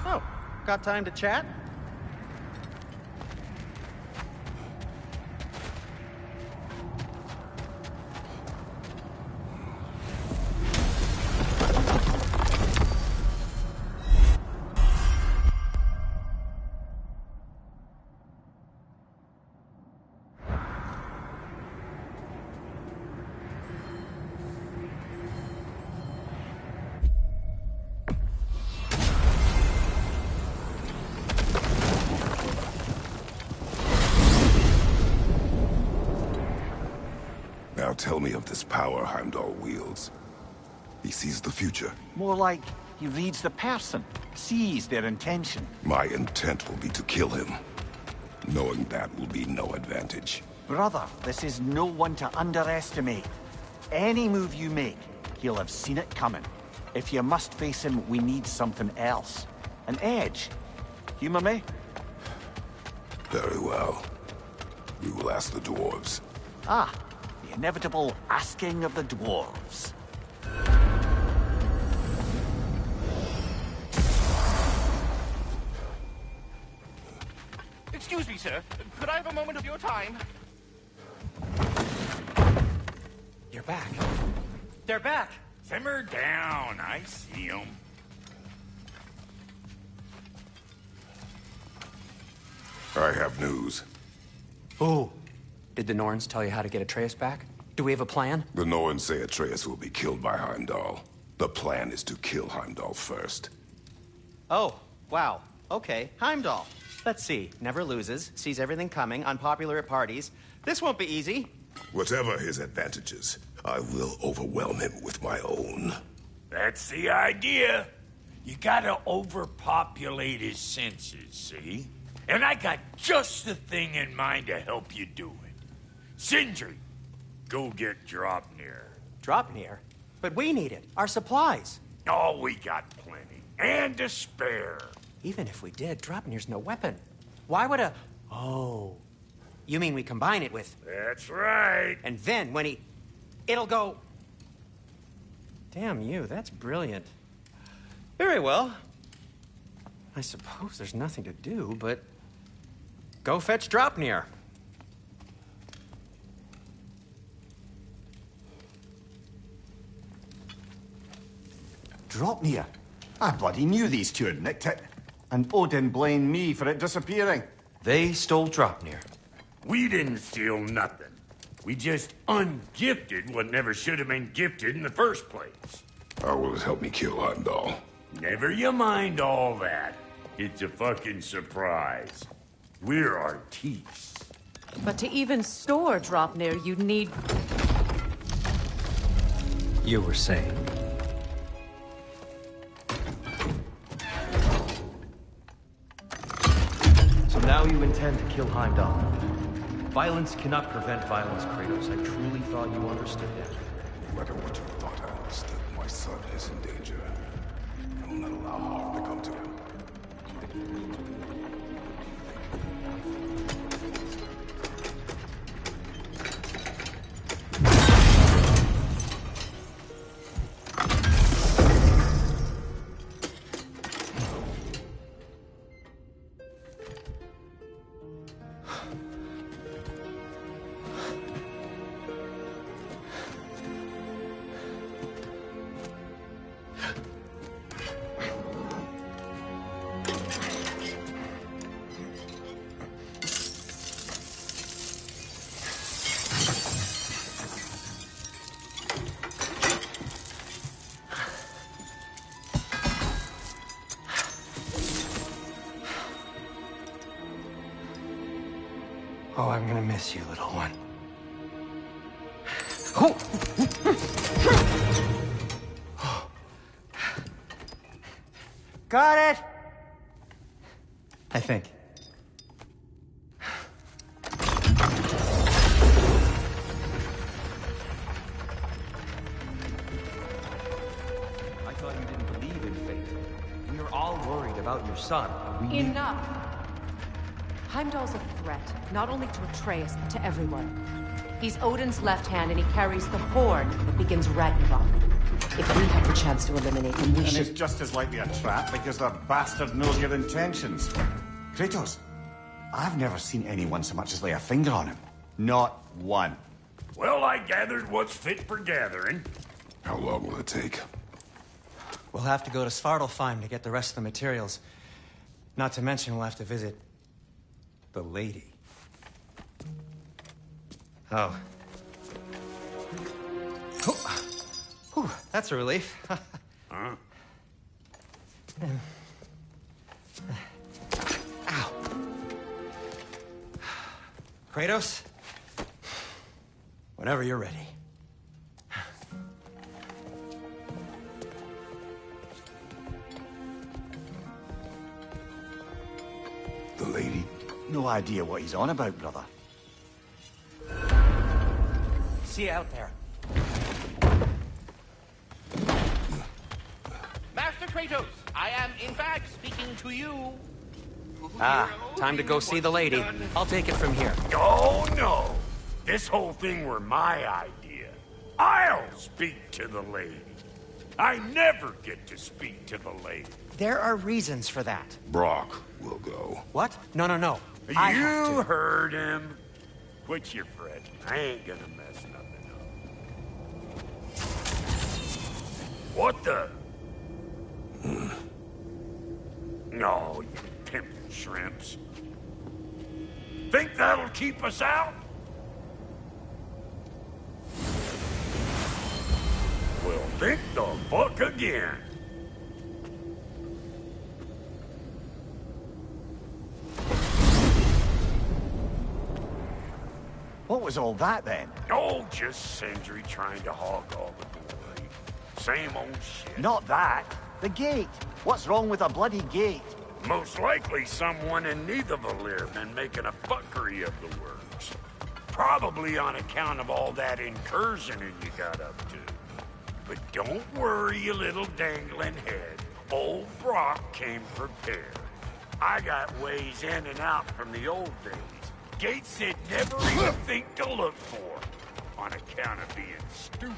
Oh, got time to chat? Now tell me of this power Heimdall wields. He sees the future. More like he reads the person, sees their intention. My intent will be to kill him. Knowing that will be no advantage. Brother, this is no one to underestimate. Any move you make, he'll have seen it coming. If you must face him, we need something else. An edge. Humor me? Very well. We will ask the dwarves. Ah, the inevitable asking of the dwarves. Excuse me, sir. Could I have a moment of your time? You're back. They're back. Simmer down. I see them. I have news. Oh, Did the Norns tell you how to get Atreus back? Do we have a plan? The Norns say Atreus will be killed by Heimdall. The plan is to kill Heimdall first. Oh, wow. Okay, Heimdall. Let's see. Never loses, sees everything coming, unpopular at parties. This won't be easy. Whatever his advantages, I will overwhelm him with my own. That's the idea. You gotta overpopulate his senses, see? And I got just the thing in mind to help you do it. Sindri, go get Draupnir. Draupnir? But we need it. Our supplies. Oh, we got plenty. And to spare. Even if we did, Draupnir's no weapon. Why would a... Oh. You mean we combine it with... That's right. And then when he... It'll go... Damn you, that's brilliant. Very well. I suppose there's nothing to do, but... Go fetch Draupnir. Draupnir? I bloody knew these two had nicked it. And Odin blamed me for it disappearing. They stole Draupnir. We didn't steal nothing. We just ungifted what never should have been gifted in the first place. How will it help me kill Heimdall? Never you mind all that. It's a fucking surprise. We're artistes. But to even store Draupnir, you'd need... You were saying? So now you intend to kill Heimdall. Violence cannot prevent violence, Kratos. I truly thought you understood that. No matter what you thought I understood, my son is in danger. I will not allow harm to come to him. Oh, I'm gonna miss you, little one. Got it! I think. I thought you didn't believe in fate. We are all worried about your son. We need... Enough! Heimdall's a threat, not only to Atreus, but to everyone. He's Odin's left hand, and he carries the horn that begins Ragnarok. If we have the chance to eliminate him, we and should... it's just as likely a trap because the bastard knows your intentions. Kratos, I've never seen anyone so much as lay a finger on him. Not one. Well, I gathered what's fit for gathering. How long will it take? We'll have to go to Svartalfheim to get the rest of the materials. Not to mention we'll have to visit... the lady. Oh. Whew, that's a relief. Huh? Ow. Kratos? Whenever you're ready. The lady? No idea what he's on about, brother. See you out there. Master Kratos, I am in fact speaking to you. Ah, time to go see the lady. I'll take it from here. Oh, no. This whole thing were my idea. I'll speak to the lady. I never get to speak to the lady. There are reasons for that. Brock will go. What? No. You heard him. Quit your fretting. I ain't gonna mess nothing up. What the? No, you pimpin' shrimps. Think that'll keep us out? think the fuck again. What was all that then? Oh, just Sindri trying to hog all the glory. Same old shit. Not that. The gate. What's wrong with a bloody gate? Most likely someone in Nidavellir been making a fuckery of the works. Probably on account of all that incursioning you got up to. But don't worry, you little dangling head. Old Brock came prepared. I got ways in and out from the old days. Gates they'd never even think to look for, on account of being stupid.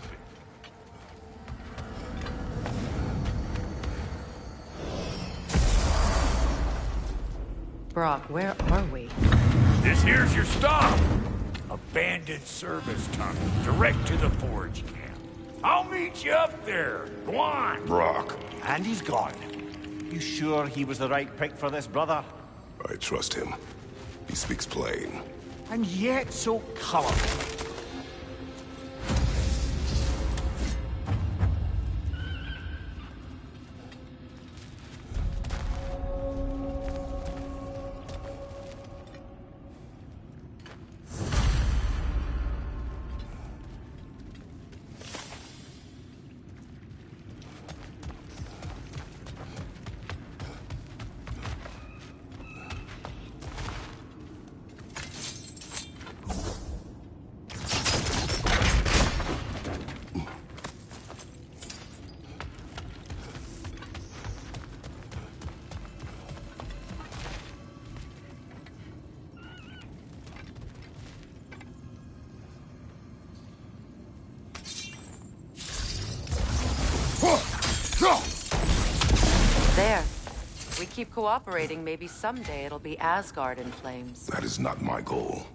Brock, where are we? This here's your stop. Abandoned service tunnel, direct to the forge camp. I'll meet you up there. Go on. Brock. And he's gone. You sure he was the right pick for this, brother? I trust him. He speaks plain. And yet so colorful. There. We keep cooperating, maybe someday it'll be Asgard in flames. That is not my goal.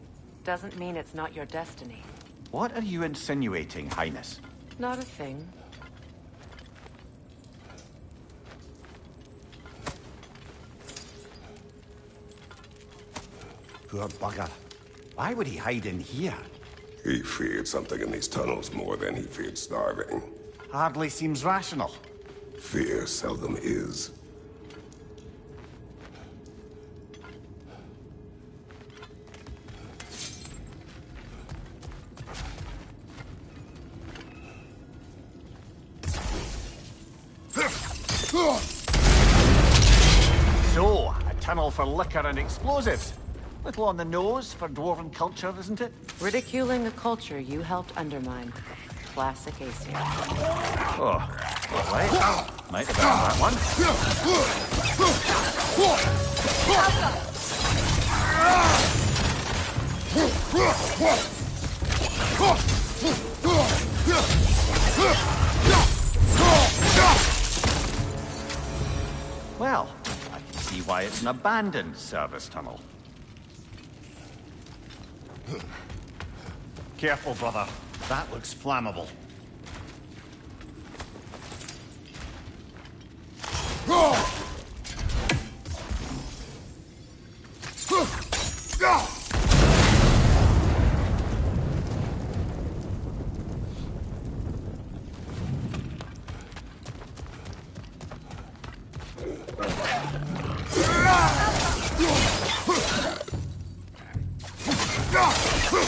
Doesn't mean it's not your destiny. What are you insinuating, Highness? Not a thing. Poor bugger. Why would he hide in here? He feared something in these tunnels more than he feared starving. Hardly seems rational. Fear seldom is. So, a tunnel for liquor and explosives. Little on the nose for dwarven culture, isn't it? Ridiculing a culture you helped undermine. Classic Aesir. Oh, all right. Might have earned that one. Well, I can see why it's an abandoned service tunnel. Careful, brother. That looks flammable.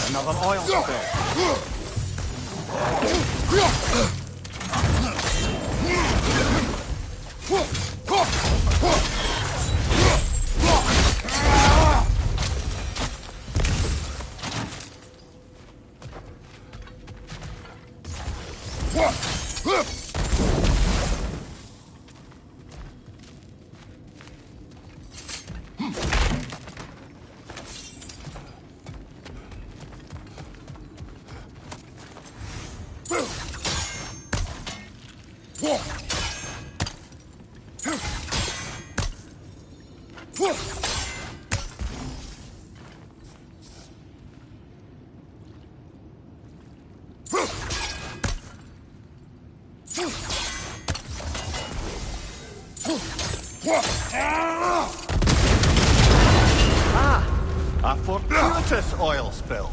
Another oil spill. A fortuitous oil spill.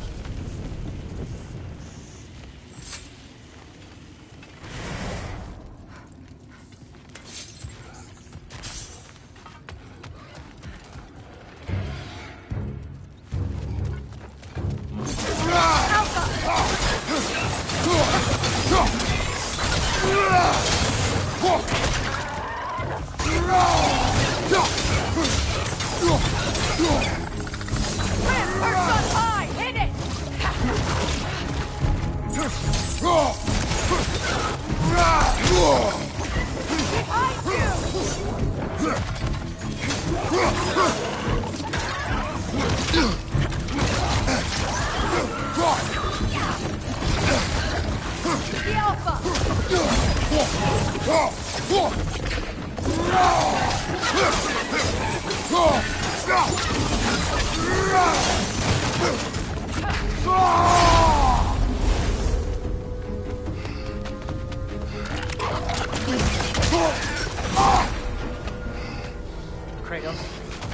Kratos?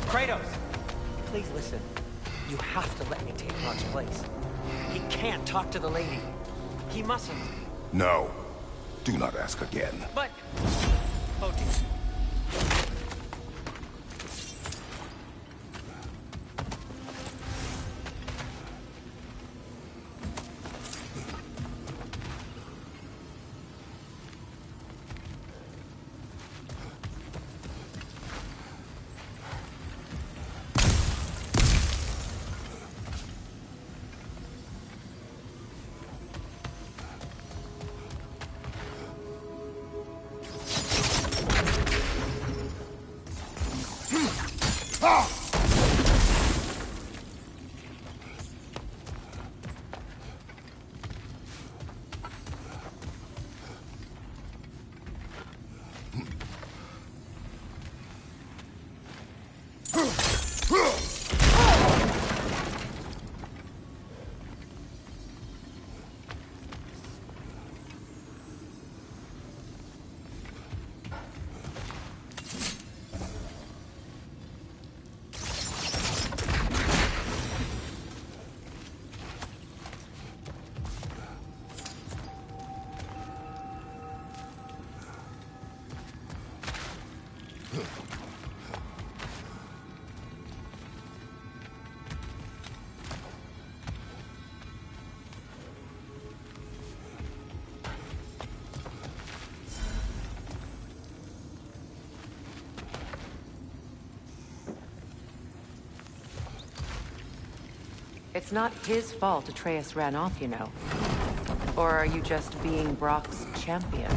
Kratos! Please listen. You have to let me take Rock's place. He can't talk to the lady. He mustn't. No. Do not ask again. But... Okay. It's not his fault Atreus ran off, you know. Or are you just being Brock's champion?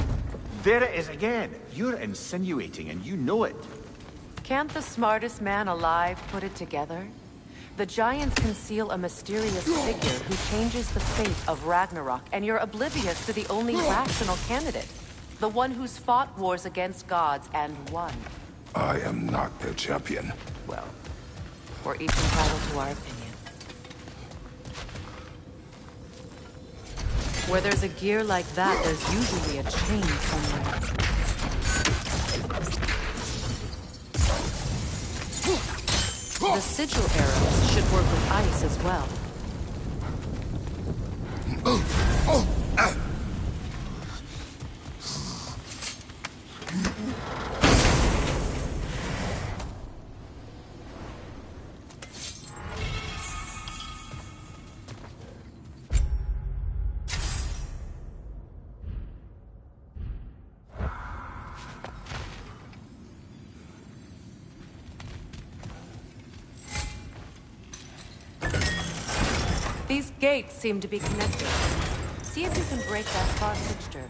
There it is again. You're insinuating and you know it. Can't the smartest man alive put it together? The Giants conceal a mysterious figure who changes the fate of Ragnarok, and you're oblivious to the only rational candidate. The one who's fought wars against gods and won. I am not their champion. Well, we're each entitled to our opinion. Where there's a gear like that, there's usually a chain somewhere. The sigil arrows should work with ice as well. These gates seem to be connected. See if you can break that far fixture.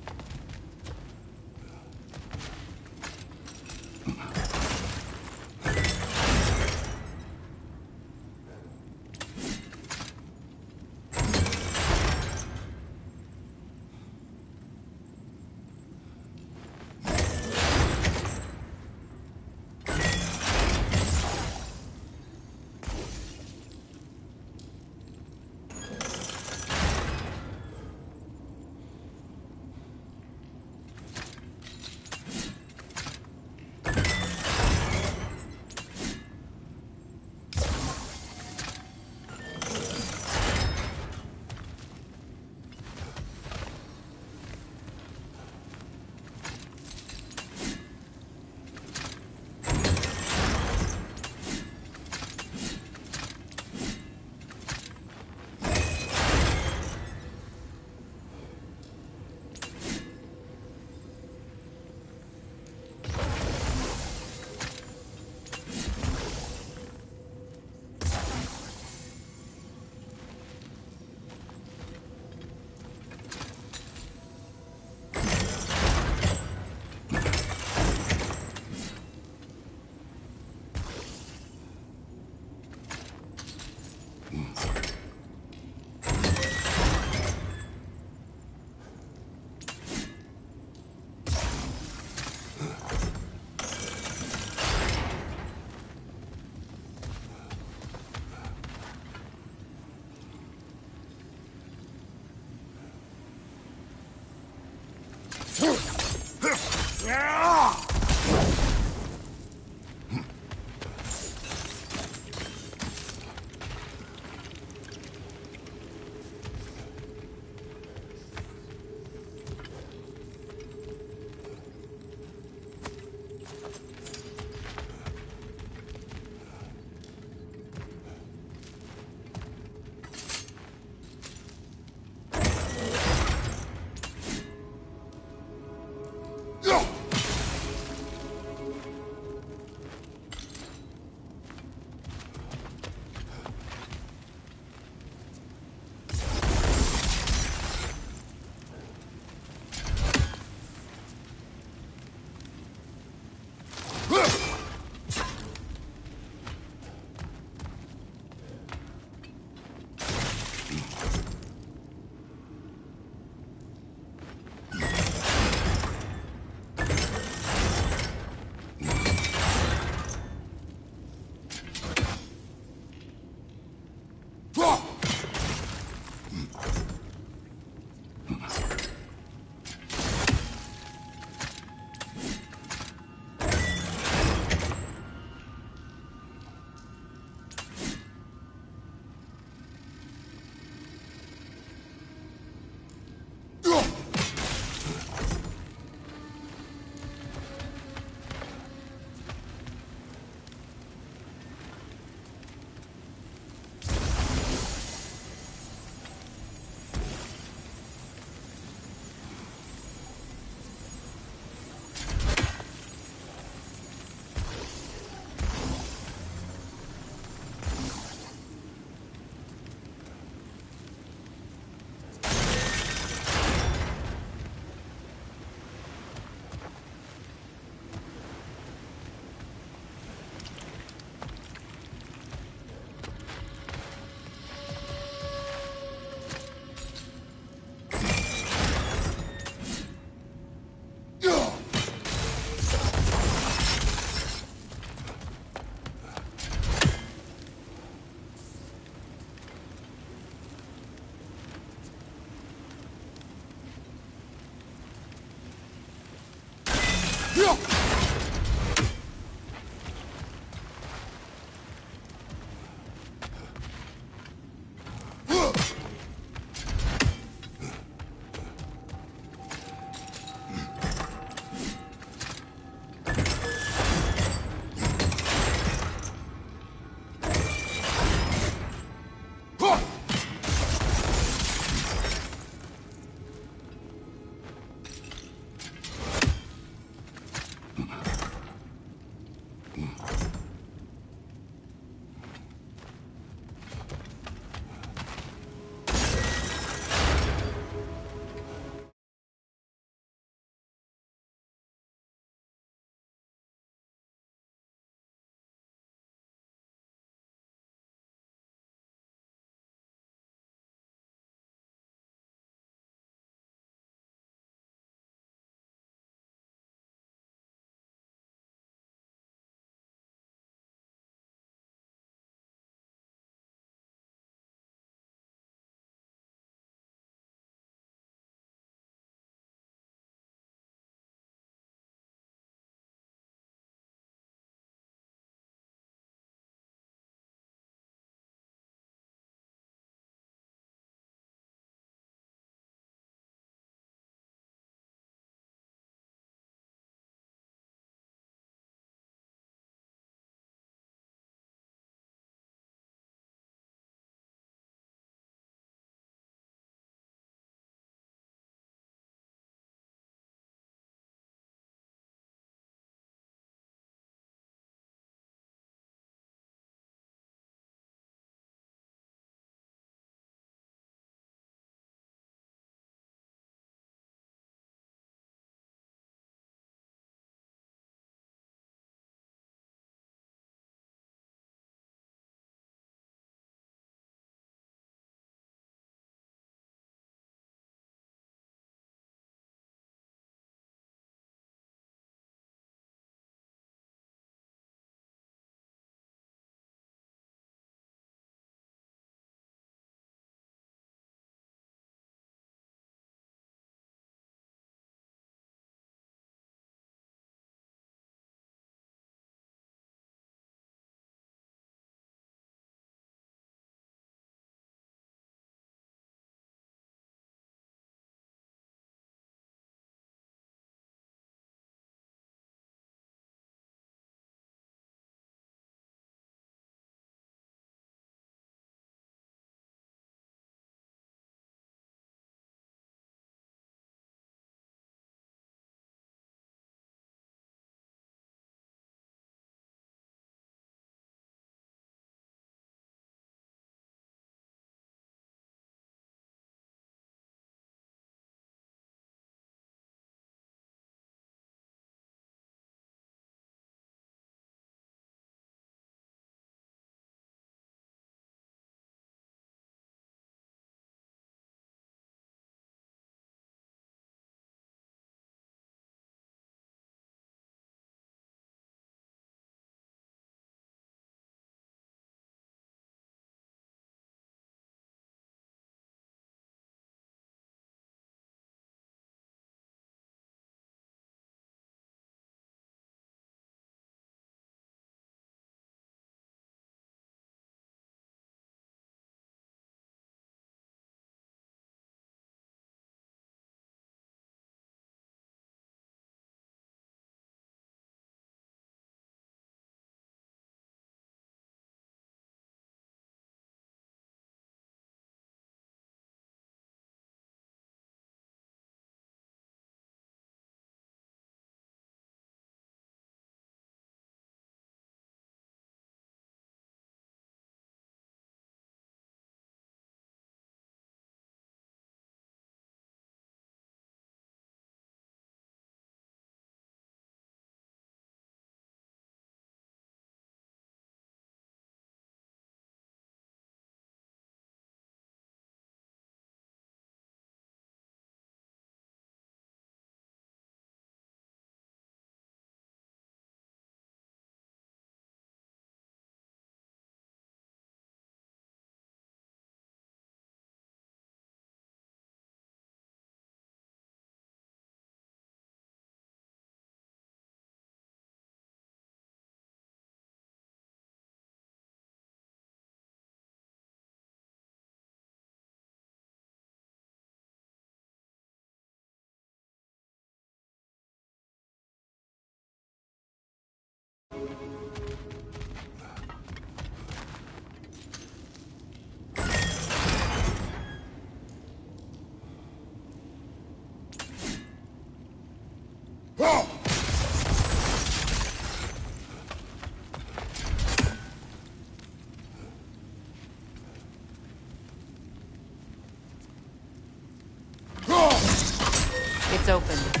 It's open.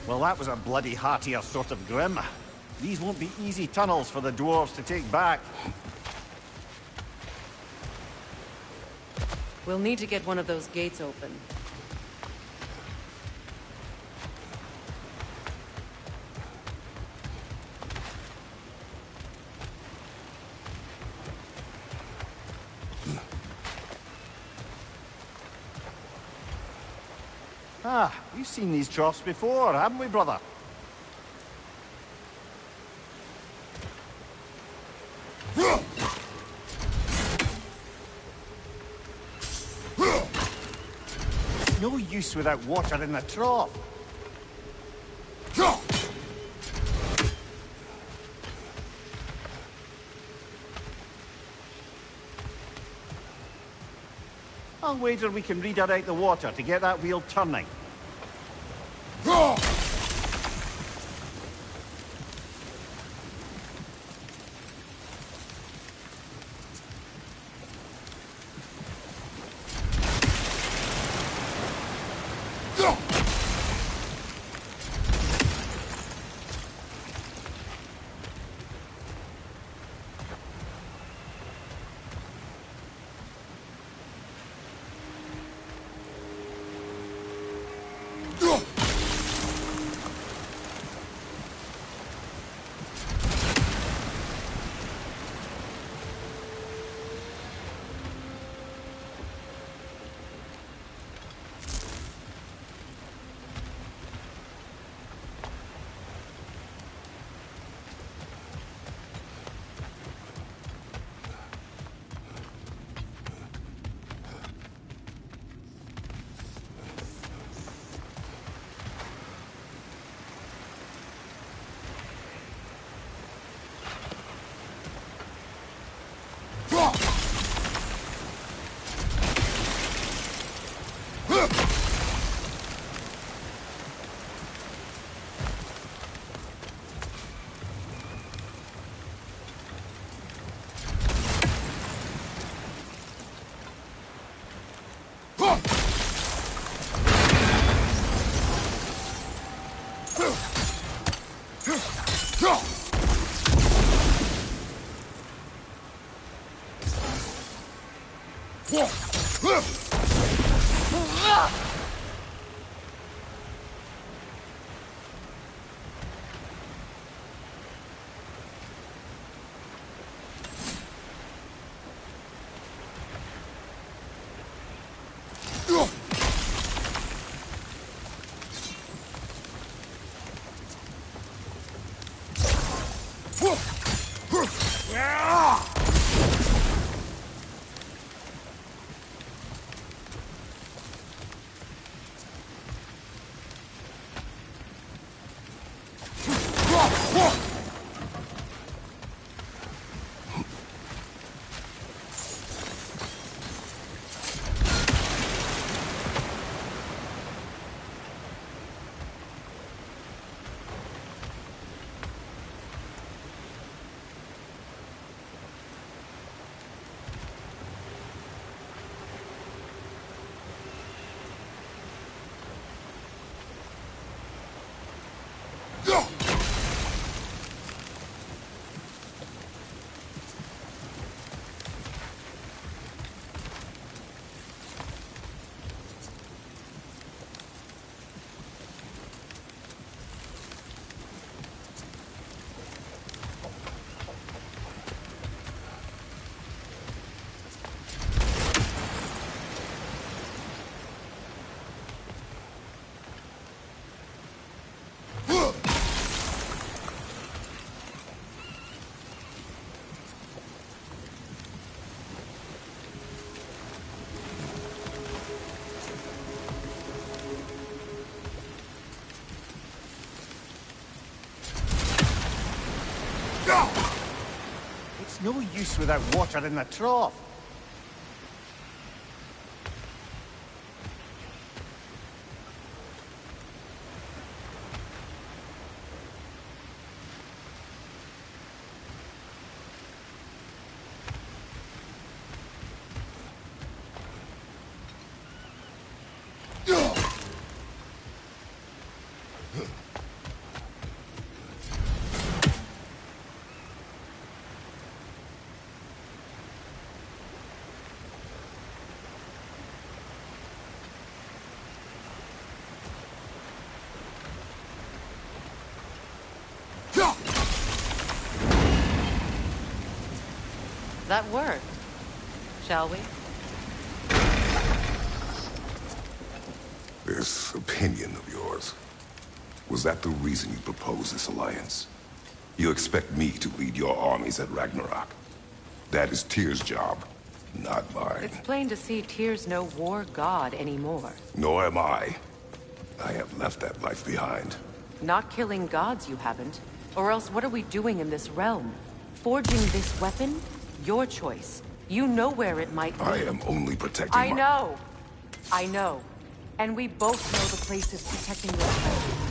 Well, that was a bloody heartier sort of grim. These won't be easy tunnels for the dwarves to take back. We'll need to get one of those gates open. Ah, we've seen these troughs before, haven't we, brother? No use without water in the trough. I'll wager we can redirect the water to get that wheel turning. no use without water in the trough. That worked. Shall we? This opinion of yours, was that the reason you proposed this alliance? You expect me to lead your armies at Ragnarok? That is Tyr's job, not mine. It's plain to see Tyr's no war god anymore. Nor am I. I have left that life behind. Not killing gods, you haven't. Or else what are we doing in this realm? Forging this weapon? Your choice. You know where it might be. I am only protecting I know. I know. And we both know the place is protecting your friend.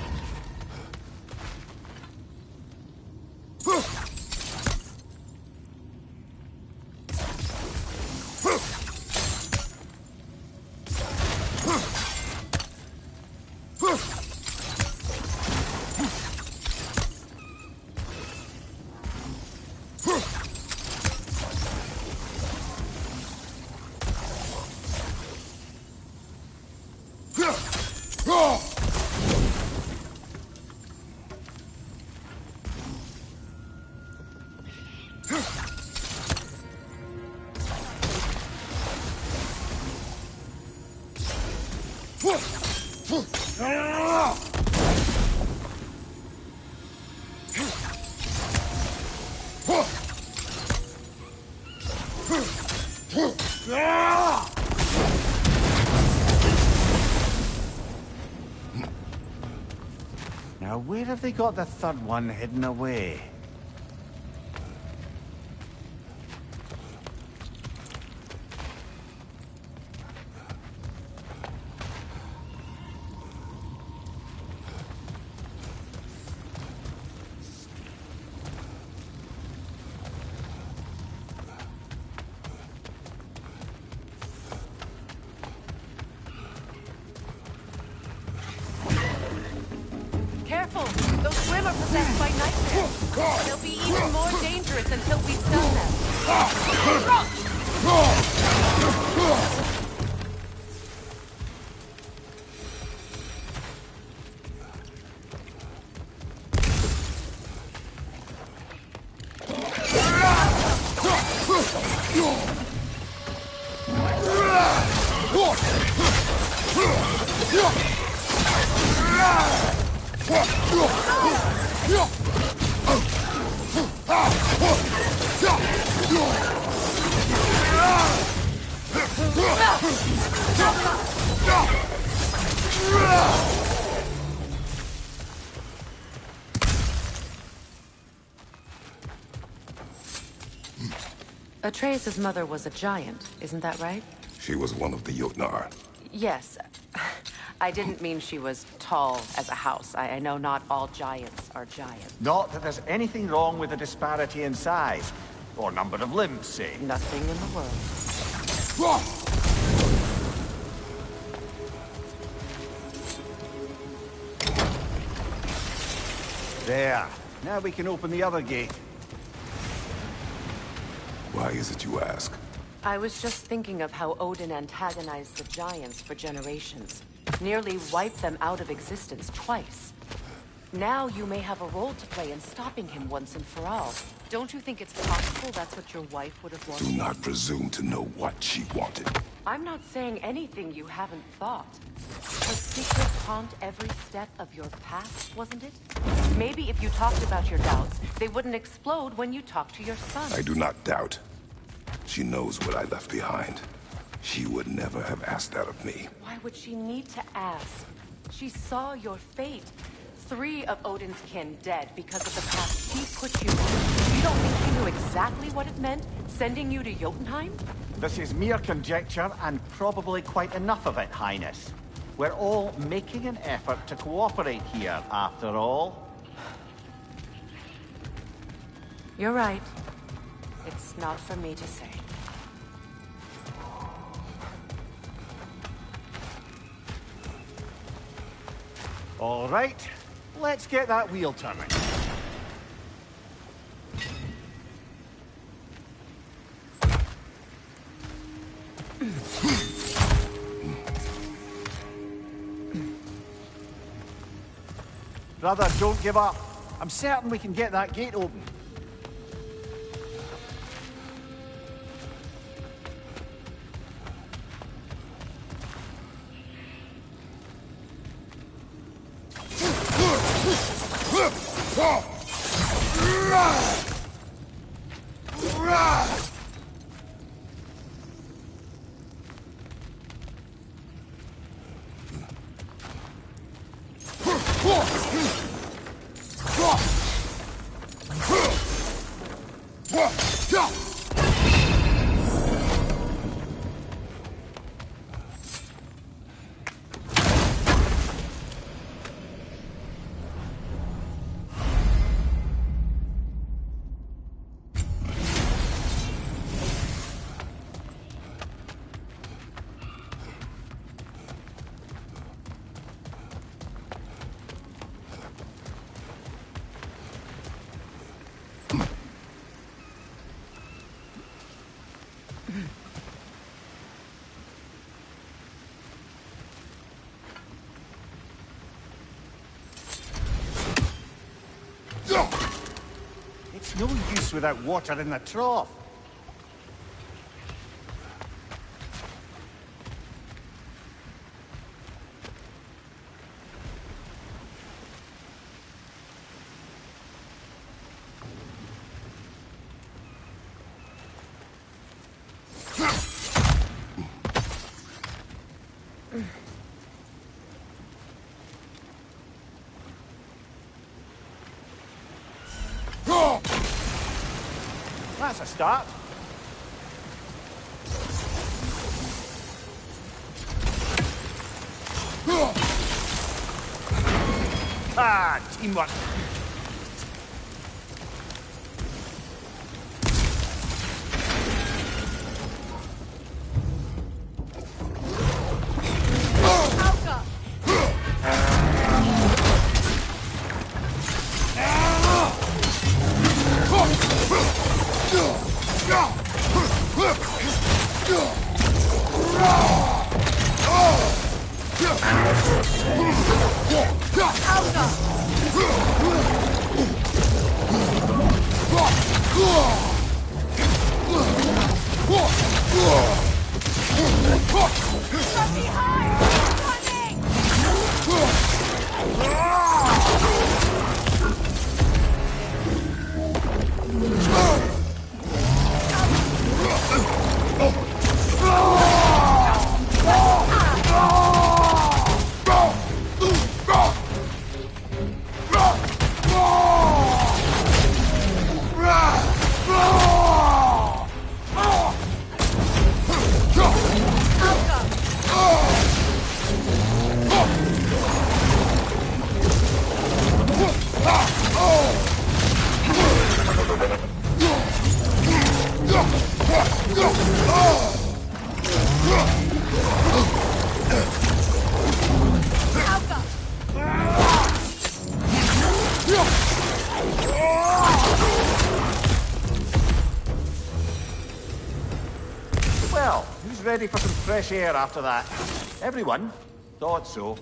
Now, where have they got the third one hidden away? Careful! Those swim are possessed by nightmares. They'll be even more dangerous until we stun them. Atreus' mother was a giant, isn't that right? She was one of the Jotnar. Yes. I didn't mean she was tall as a house. I know not all giants are giants. Not that there's anything wrong with the disparity in size, or number of limbs, say. Nothing in the world. There. Now we can open the other gate. Why is it you ask? I was just thinking of how Odin antagonized the giants for generations. Nearly wiped them out of existence twice. Now you may have a role to play in stopping him once and for all. Don't you think it's possible that's what your wife would have wanted? Do not presume to know what she wanted. I'm not saying anything you haven't thought. Her secrets haunt every step of your path, wasn't it? Maybe if you talked about your doubts, they wouldn't explode when you talked to your son. I do not doubt. She knows what I left behind. She would never have asked that of me. Why would she need to ask? She saw your fate. 3 of Odin's kin dead because of the path he put you on. You don't think he knew exactly what it meant, sending you to Jotunheim? This is mere conjecture, and probably quite enough of it, Highness. We're all making an effort to cooperate here, after all. You're right. It's not for me to say. All right, let's get that wheel turning. Brother, don't give up. I'm certain we can get that gate open. It's no use without water in the trough. That's a start. Ah, teamwork. Well, who's ready for some fresh air after that? Everyone? Thought so.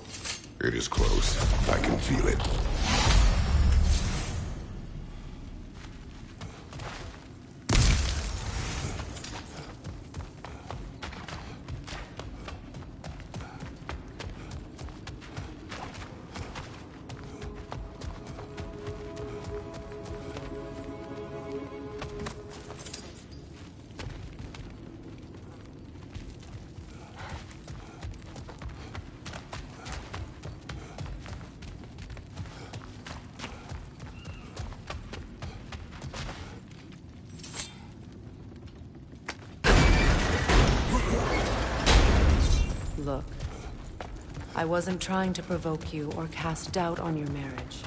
It is close. I can feel it. Look, I wasn't trying to provoke you or cast doubt on your marriage.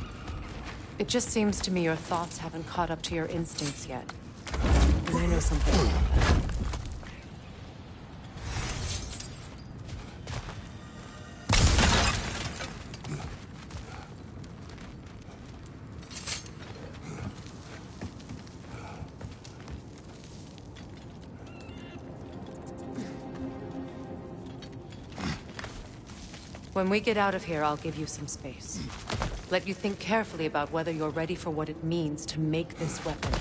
It just seems to me your thoughts haven't caught up to your instincts yet. And I know something about that. When we get out of here, I'll give you some space. Let you think carefully about whether you're ready for what it means to make this weapon,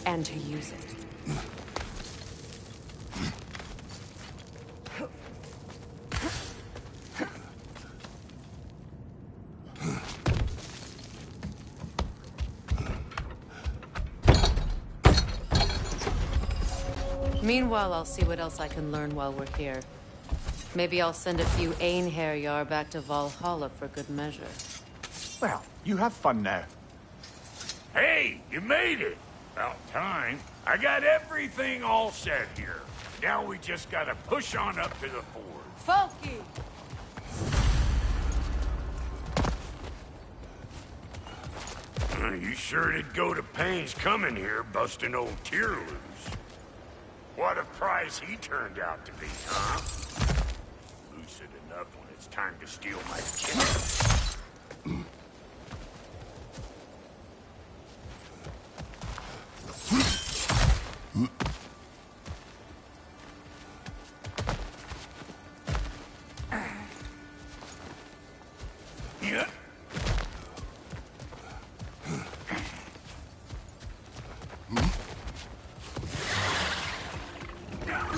and to use it. Meanwhile, I'll see what else I can learn while we're here. Maybe I'll send a few Einherjar back to Valhalla for good measure. Well, you have fun now. Hey, you made it! About time. I got everything all set here. Now we just gotta push on up to the ford. Folky! You sure did go to pains coming here, busting old Tyr loose. What a prize he turned out to be, huh? Lucid enough when it's time to steal my kid. Yeah.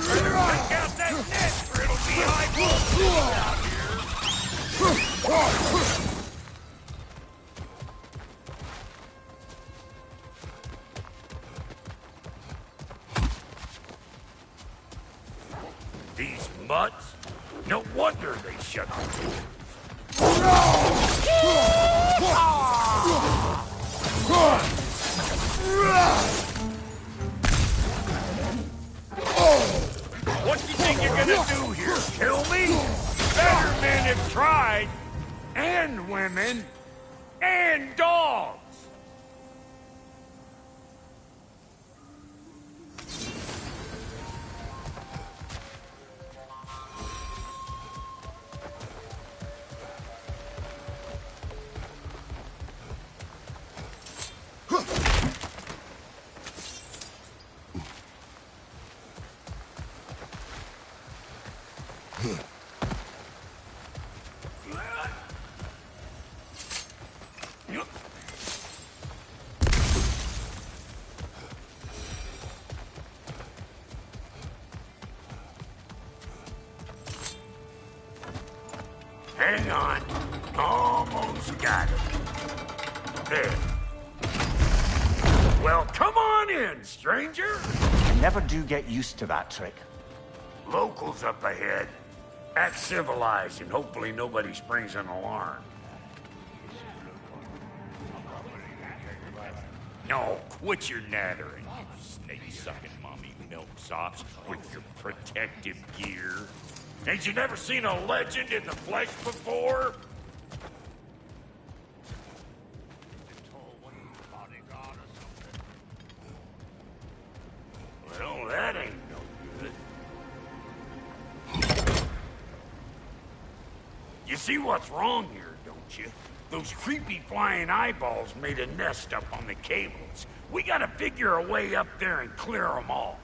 Check out that net, or it'll be high voltage out here. These mutts? No wonder they shut the door. What do you think you're gonna do here? Kill me? Better men have tried. And women. And dogs. Hang on. Almost got it. There. Well, come on in, stranger. You never do get used to that trick. Locals up ahead. Act civilized, and hopefully nobody springs an alarm. No, quit your nattering, you snake-sucking mommy milksops with your protective gear. Ain't you never seen a legend in the flesh before? Well, that ain't no good. You see what's wrong here, don't you? Those creepy flying eyeballs made a nest up on the cables. We gotta figure a way up there and clear them all.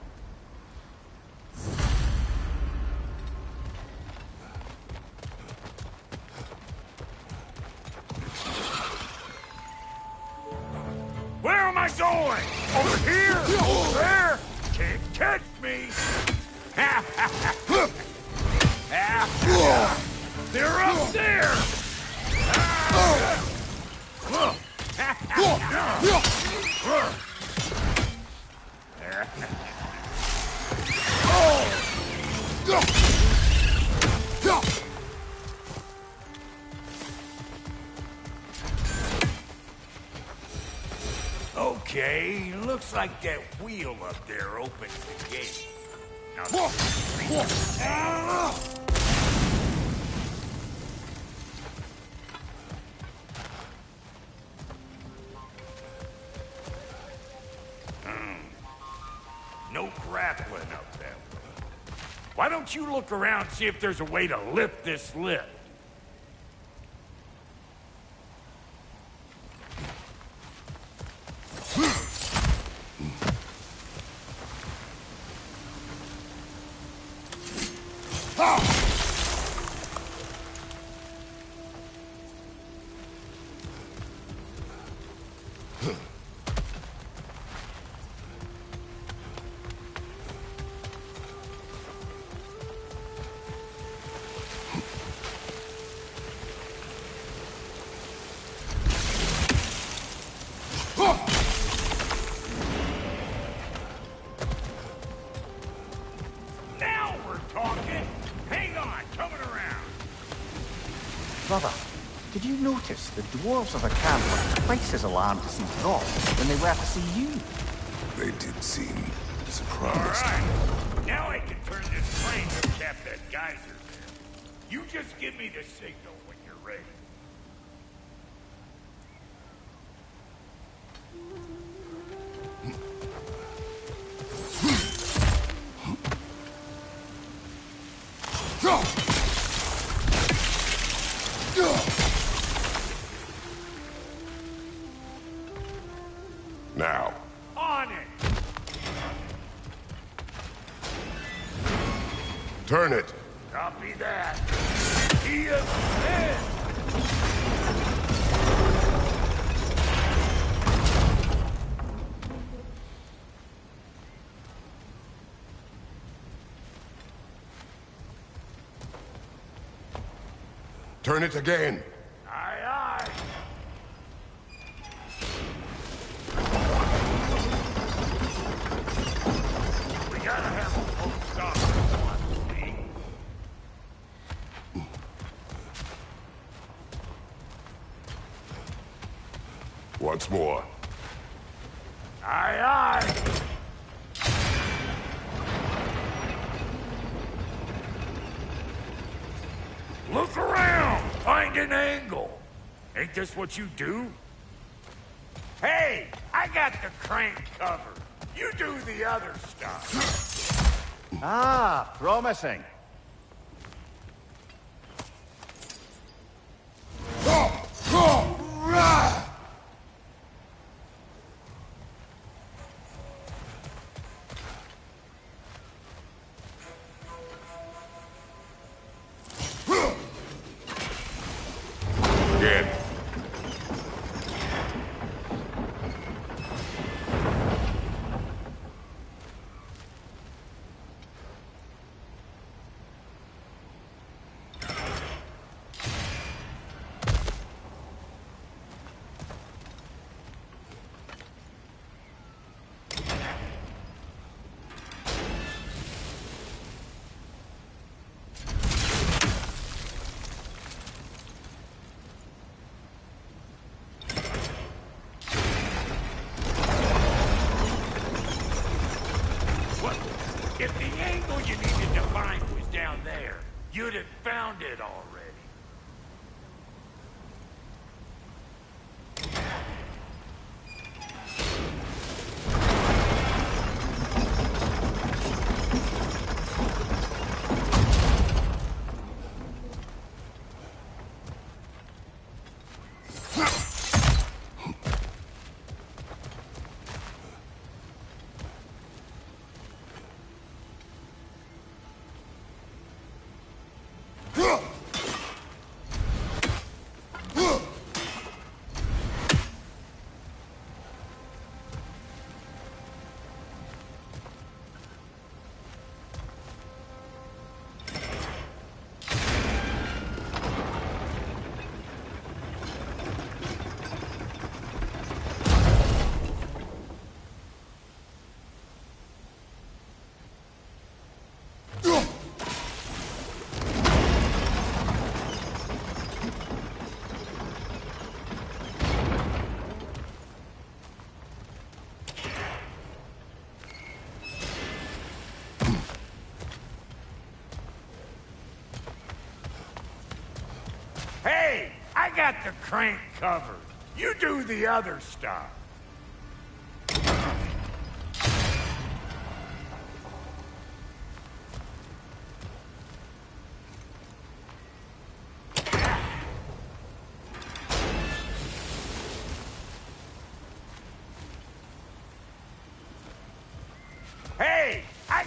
Where am I going? Over here? Over there? Can't catch me! They're up there! Okay, looks like that wheel up there opens the gate. Now, Why don't you look around, see if there's a way to lift this lift? Brother, did you notice the dwarves of the camp were twice as alarmed to see Thor than they were to see you? They did seem surprised. All right. Now I can turn this train to tap that geyser there. You just give me the signal when you're ready. Now. On it! Turn it. Copy that. He is dead! Turn it again. Aye, aye. We gotta have a full stop for one, see? Once more. Aye, aye. Look around! Find an angle! Ain't this what you do? Hey! I got the crank covered. You do the other stuff. Ah, promising. Again. If the angle you needed to find was down there, you'd have found it already. Hey, I got the crank covered. You do the other stuff.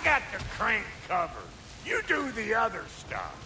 got the crank covered. You do the other stuff.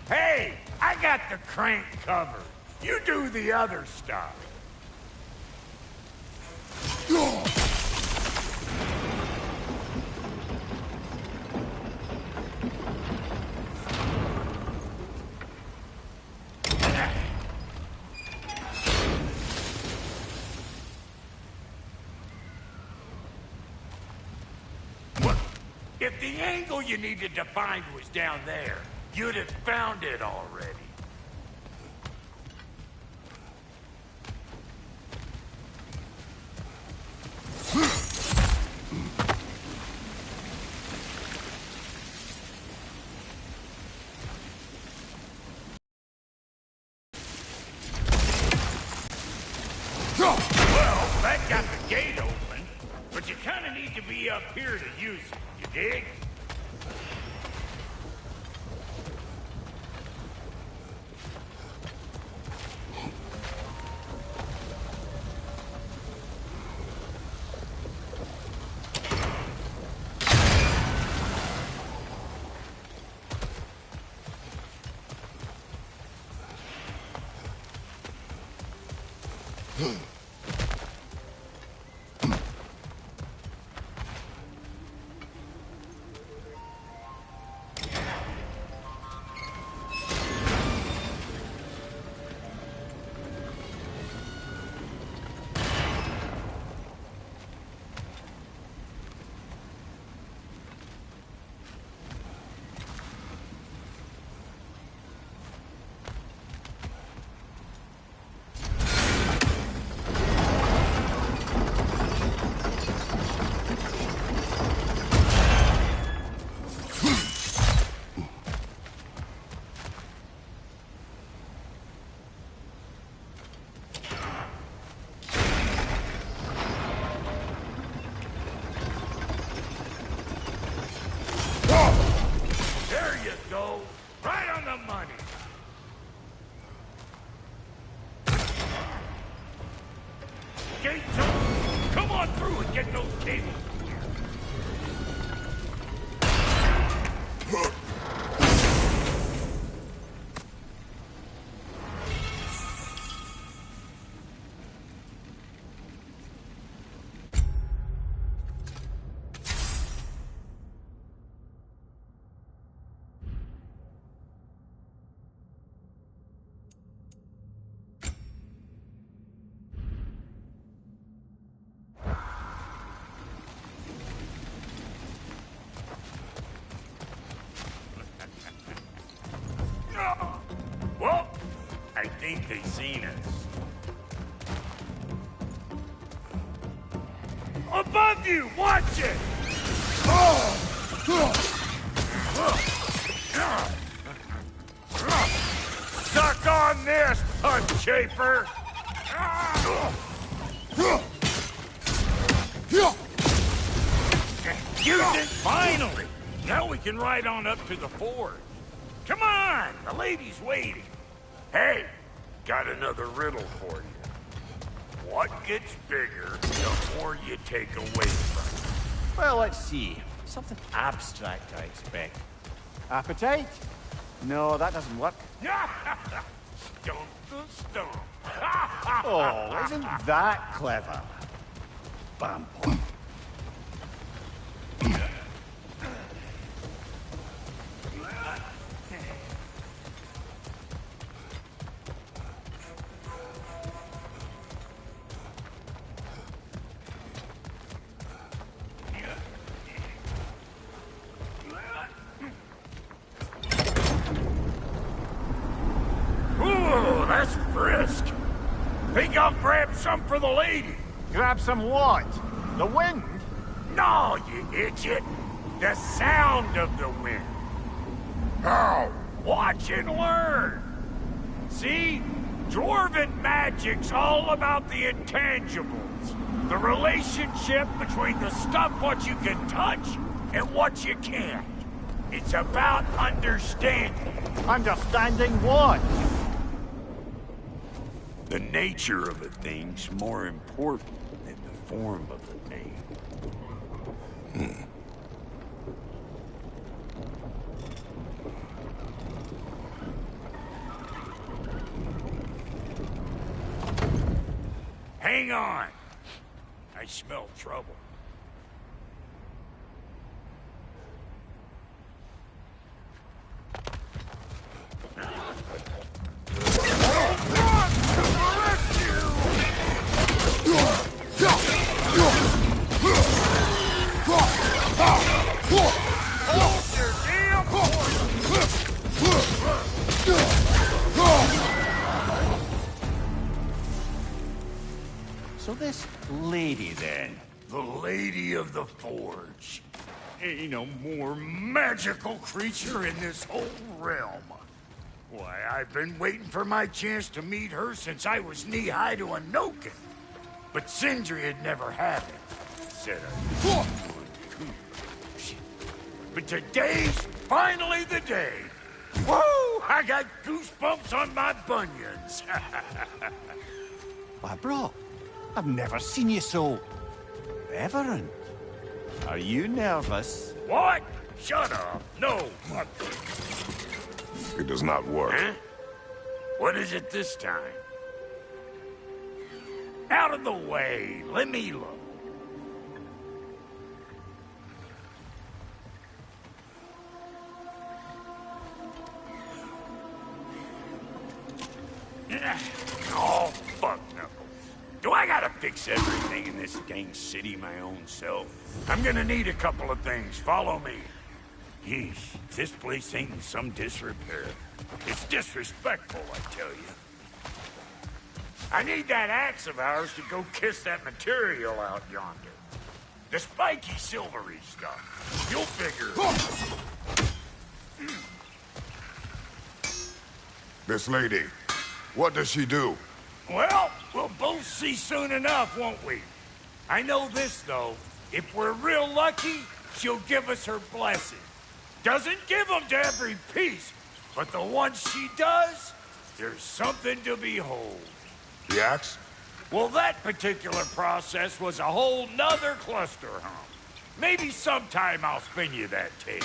Hey, I got the crank covered. You do the other stuff. If the angle you needed to find was down there, you'd have found it already. Well, that got the gate open, but you kind of need to be up here to use it, you dig? Go right on the money. Gates open. Come on through and get those cables. Well, I think they've seen us. Above you! Watch it! Suck on this, punch shaper! Use it finally! Now we can ride on up to the fort. Come on! The lady's waiting. Hey, got another riddle for you. What gets bigger the more you take away from it? Well, let's see. Something abstract, I expect. Appetite? No, that doesn't work. Stump the stump. Oh, isn't that clever? Bam. think I'll grab some for the lady. Grab some what? The wind? No, you idiot. The sound of the wind. How? Watch and learn. See? Dwarven magic's all about the intangibles. The relationship between the stuff what you can touch and what you can't. It's about understanding. Understanding what? The nature of a thing's more important than the form of the thing. Hang on. I smell trouble. So this lady, then? The Lady of the Forge. Ain't no more magical creature in this whole realm. Why, I've been waiting for my chance to meet her since I was knee-high to a Noken. But Sindri had never had it. Said I But today's finally the day. Whoa! I got goosebumps on my bunions. Why, bro, I've never seen you so reverent. Are you nervous? What? Shut up. No. What? It does not work. Huh? What is it this time? Out of the way. Let me look. Oh, fuck no. Do I gotta fix everything in this dang city my own self? I'm gonna need a couple of things. Follow me. Yeesh, this place ain't in some disrepair. It's disrespectful, I tell you. I need that axe of ours to go kiss that material out yonder. The spiky, silvery stuff. You'll figure. This lady, what does she do? Well, we'll both see soon enough, won't we? I know this, though. If we're real lucky, she'll give us her blessing. Doesn't give them to every piece, but the ones she does, there's something to behold. The axe? Well, that particular process was a whole nother cluster hump. Maybe sometime I'll spin you that tale.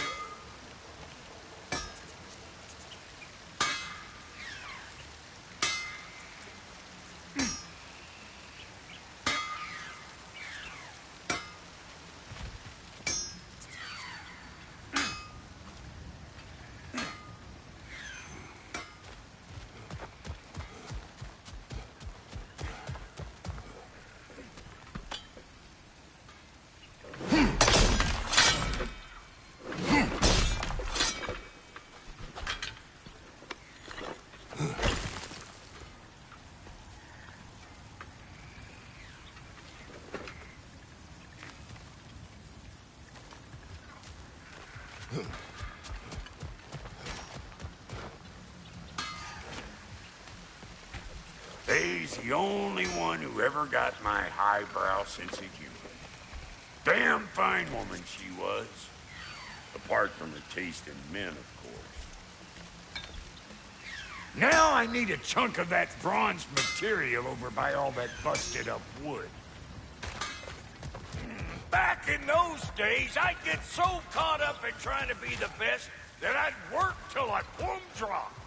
They's the only one who ever got my highbrow sense of humor. Damn fine woman she was. Apart from her taste in men, of course. Now I need a chunk of that bronze material over by all that busted up wood. Back in those days, I'd get so caught up in trying to be the best that I'd work till I plumb dropped.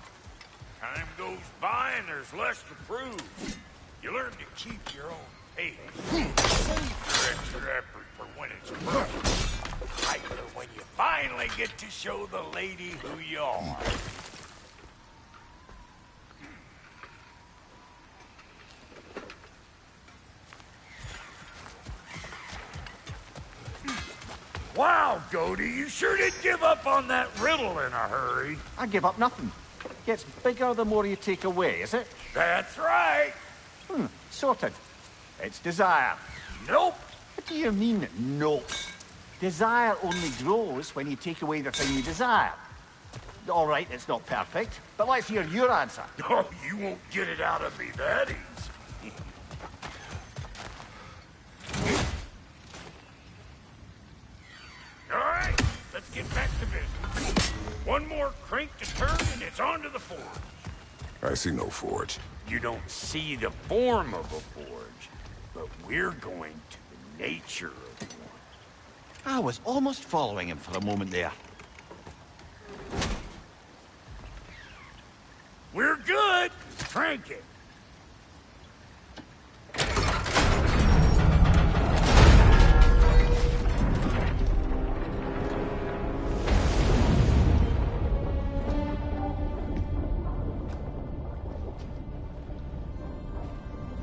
Time goes by and there's less to prove. You learn to keep your own pace. Save your extra effort for when it's perfect. Like for when you finally get to show the lady who you are. Wow, Goaty, you sure did give up on that riddle in a hurry. I give up nothing. Gets bigger the more you take away, is it? That's right. Sorted. It's desire. Nope. What do you mean, nope? Desire only grows when you take away the thing you desire. All right, it's not perfect, but let's hear your answer. Oh, you won't get it out of me that easy. All right, let's get back to business. One more crank to turn and it's on to the forge. I see no forge. You don't see the form of a forge, but we're going to the nature of one. I was almost following him for a moment there. We're good. Crank it.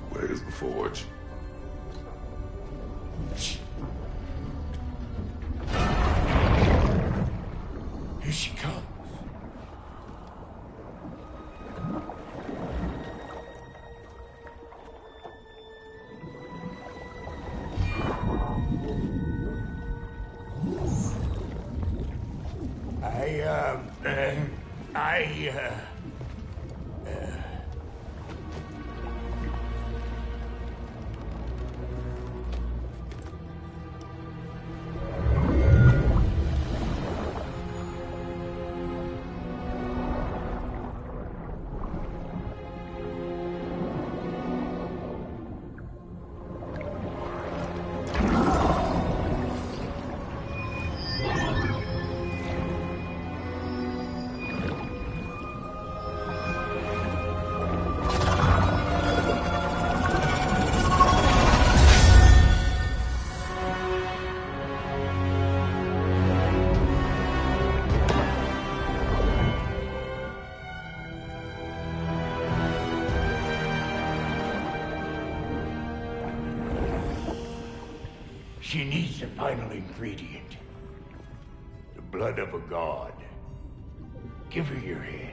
Where's the forge? Here she comes. She needs the final ingredient. The blood of a god. Give her your hand.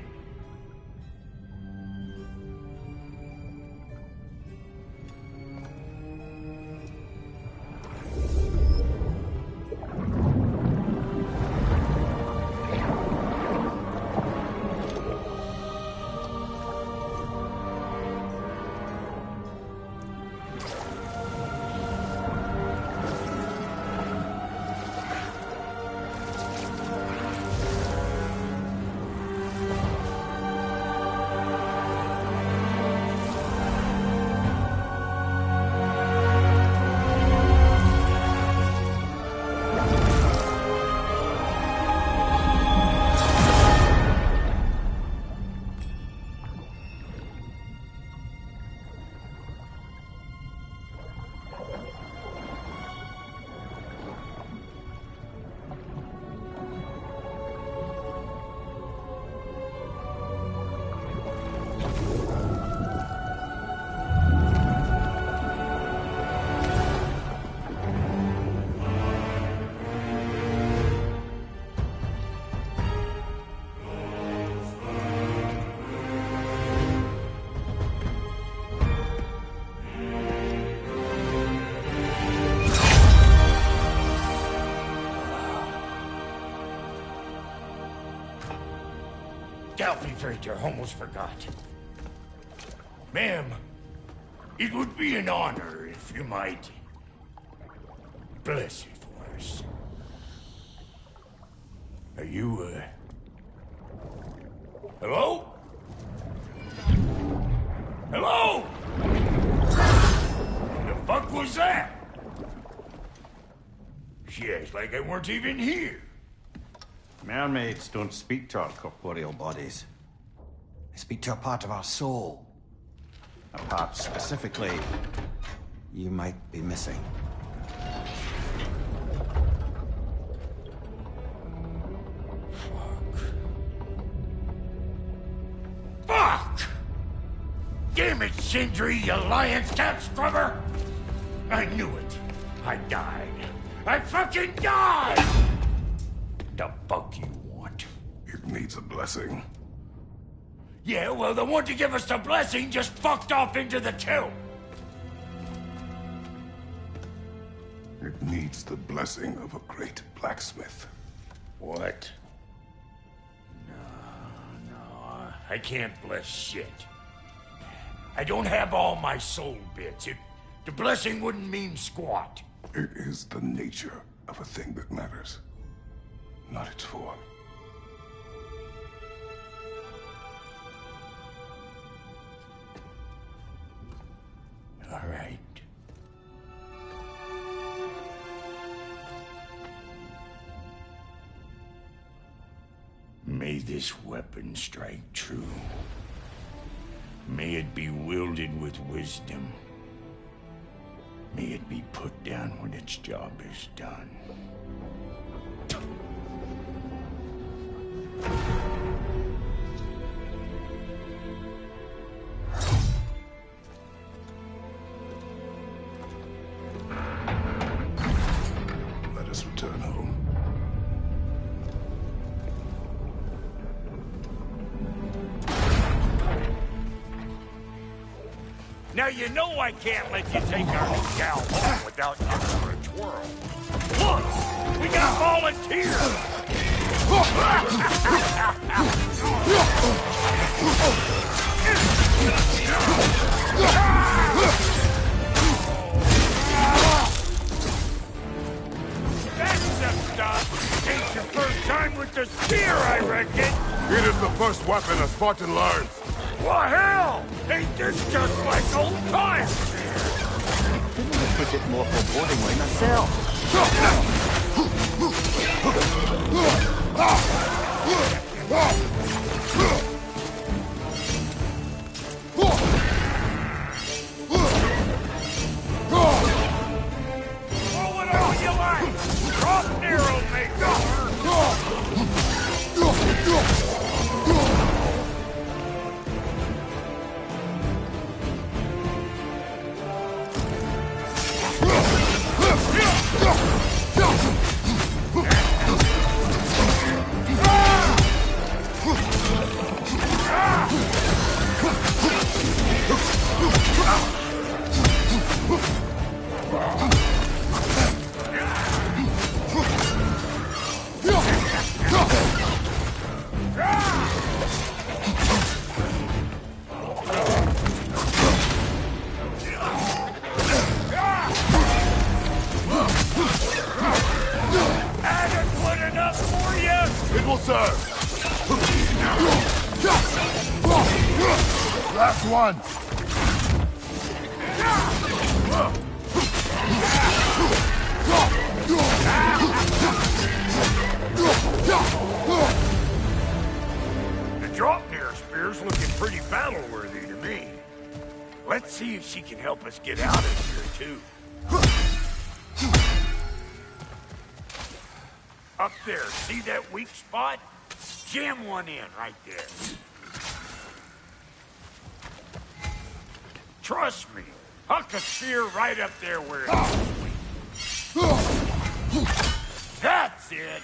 I almost forgot. Ma'am, it would be an honor if you might bless it for us. Are you, hello? Hello? The fuck was that? She acts like I weren't even here. Mermaids don't speak to our corporeal bodies. They speak to a part of our soul. A part specifically you might be missing. Fuck! Damn it, Sindri, you lion's cat scrubber! I knew it. I died. I fucking died! The fuck you want? It needs a blessing. Yeah, well, the one to give us the blessing just fucked off into the tomb. It needs the blessing of a great blacksmith. What? No, I can't bless shit. I don't have all my soul bits. The blessing wouldn't mean squat. It is the nature of a thing that matters, not its form. All right. May this weapon strike true. May it be wielded with wisdom. May it be put down when its job is done. Let us return home. Now you know I can't let you take our gal home without giving her a twirl. Look, we got volunteers. That's the stuff. Ain't your first time with the spear, I reckon. It is the first weapon a Spartan learns. Well, hell! Ain't this just like old times? Couldn't have put it more forebodingly myself. Oh, whatever you like! Drop arrow maker! Adequate enough for you? It will serve. Last one. The Draupnir spear's looking pretty battle-worthy to me. Let's see if she can help us get out of here, too. Up there, see that weak spot? Jam one in right there. Trust me, huck a spear right up there where it's weak. That's it!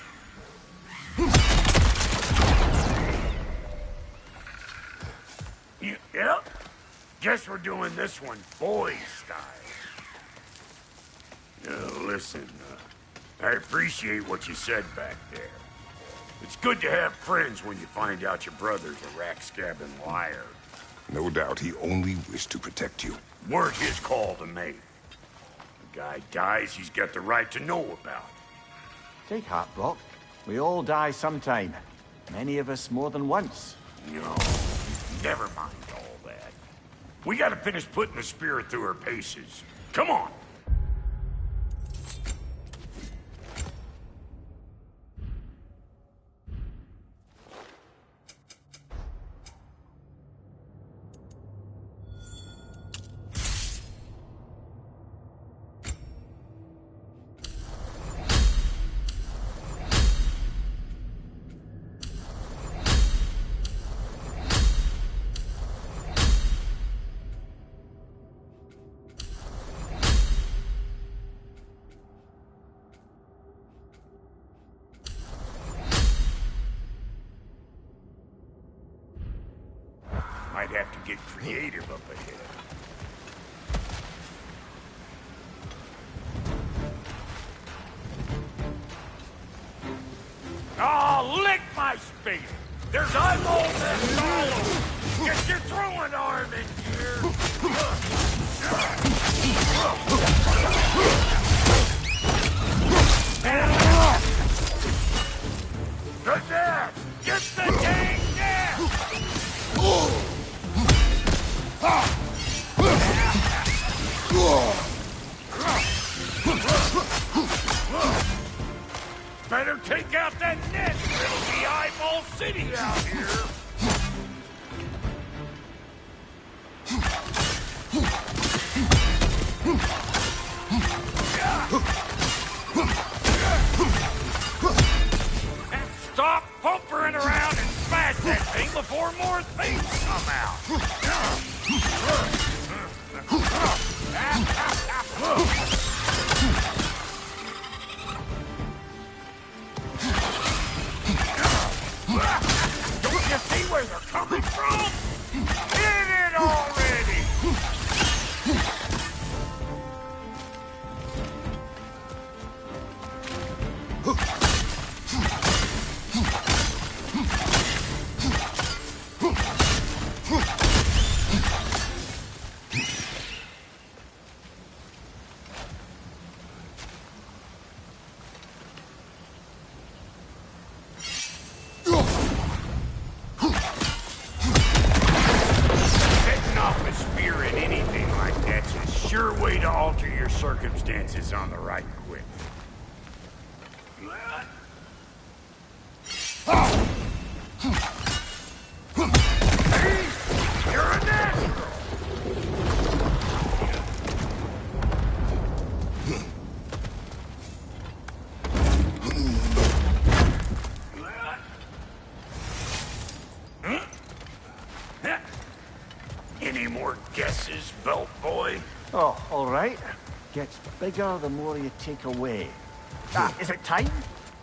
Yep. Guess we're doing this one boy style. Listen, I appreciate what you said back there. It's good to have friends when you find out your brother's a rack-scabbing liar. No doubt he only wished to protect you. Weren't his call to make. The guy dies, he's got the right to know about it. Take heart, Brock. We all die sometime. Many of us more than once. No, never mind all that. We gotta finish putting the spirit through her paces. Come on! get creative up ahead. Oh, lick my space! There's eyeballs and all. Get your throwing arm in here! Good there! Get the dang net! Better take out that net! It'll be Eyeball City out here! Stop pumpering around and smash that thing before more things come out! Don't you see where they're coming from? Hit it already! Circumstances on the right quick. Hey, you're a natural. Any more guesses, belt boy? Oh, all right. Gets bigger the more you take away. Is it time?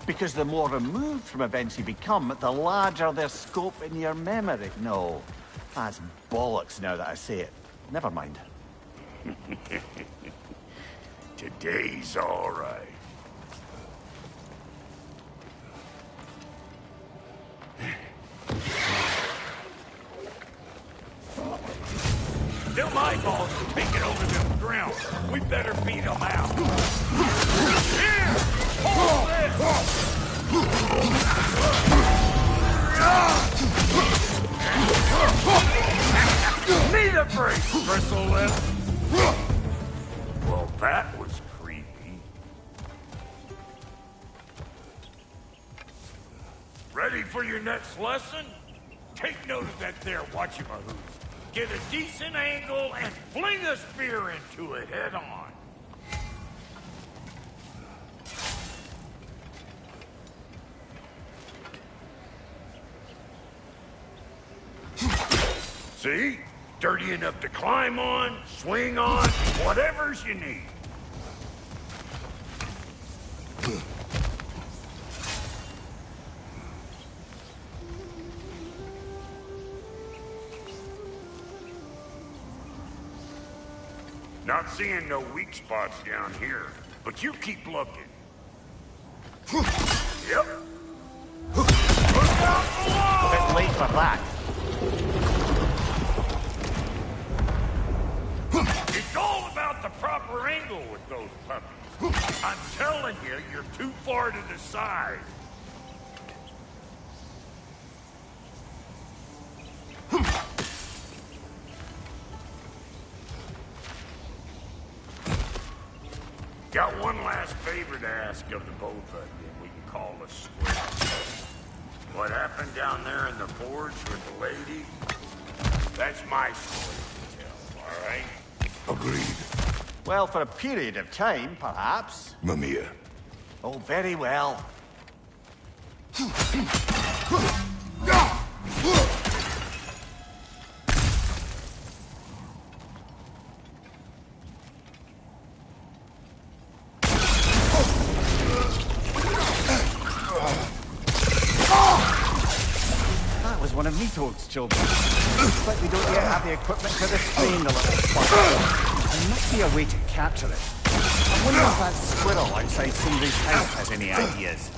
Because the more removed from events you become, the larger their scope in your memory. No, that's bollocks now that I say it. Never mind. Today's all right. Them eyeballs are taking over them ground. We better beat them out. Here! Hold this! Need a break, bristle lip. Well, that was creepy. Ready for your next lesson? Take note of that there whatchamahoos. Get a decent angle and fling a spear into it head on. See? Dirty enough to climb on, swing on, whatever's you need. Not seeing no weak spots down here, but you keep looking. Yep. Look out below! A bit late for that. It's all about the proper angle with those puppies. I'm telling you, you're too far to the side. Got one last favor to ask of the both of you, we can call a square. What happened down there in the forge with the lady? That's my story to tell, all right? Agreed. Well, for a period of time, perhaps. Mamiya. Oh, very well. one of Nito's children. But we don't yet have the equipment to restrain the little fucker. There must be a way to capture it. I wonder if that squirrel outside Sindri's house has any ideas.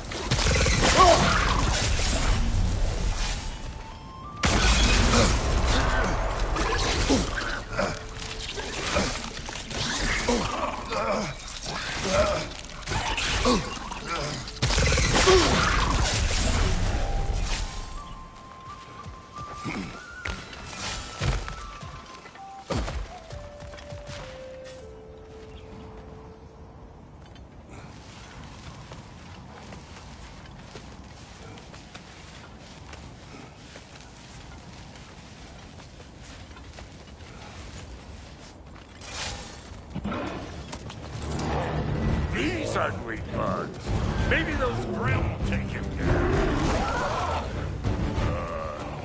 These ugly bugs. Maybe those grill will take him down.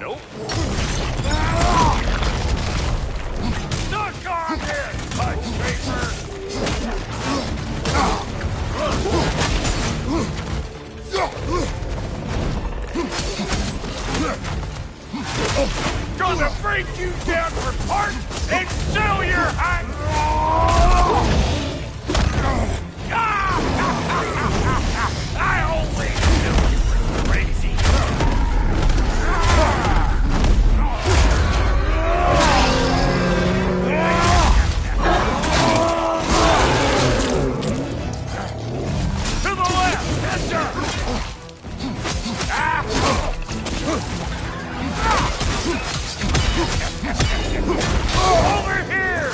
Nope. Suck on this, touch paper! Gonna break you down for parts and sell your hide! I always knew you were crazy. To the left, yes, sir. Over here.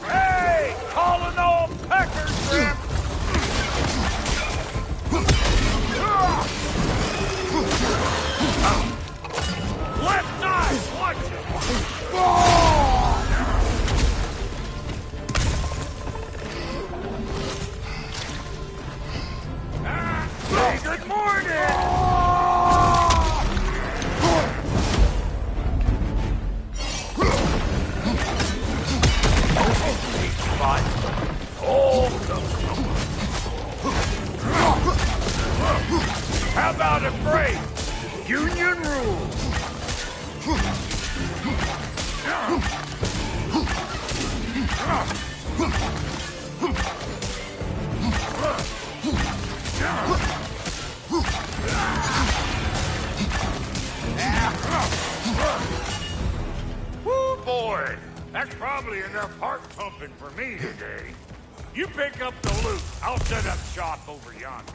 Hey, calling all pecker shrimp. Left side, watch it. Hey, good morning. How about a break? Union rules. Woo, boy! That's probably enough heart pumping for me today. You pick up the loot. I'll set up shop over yonder.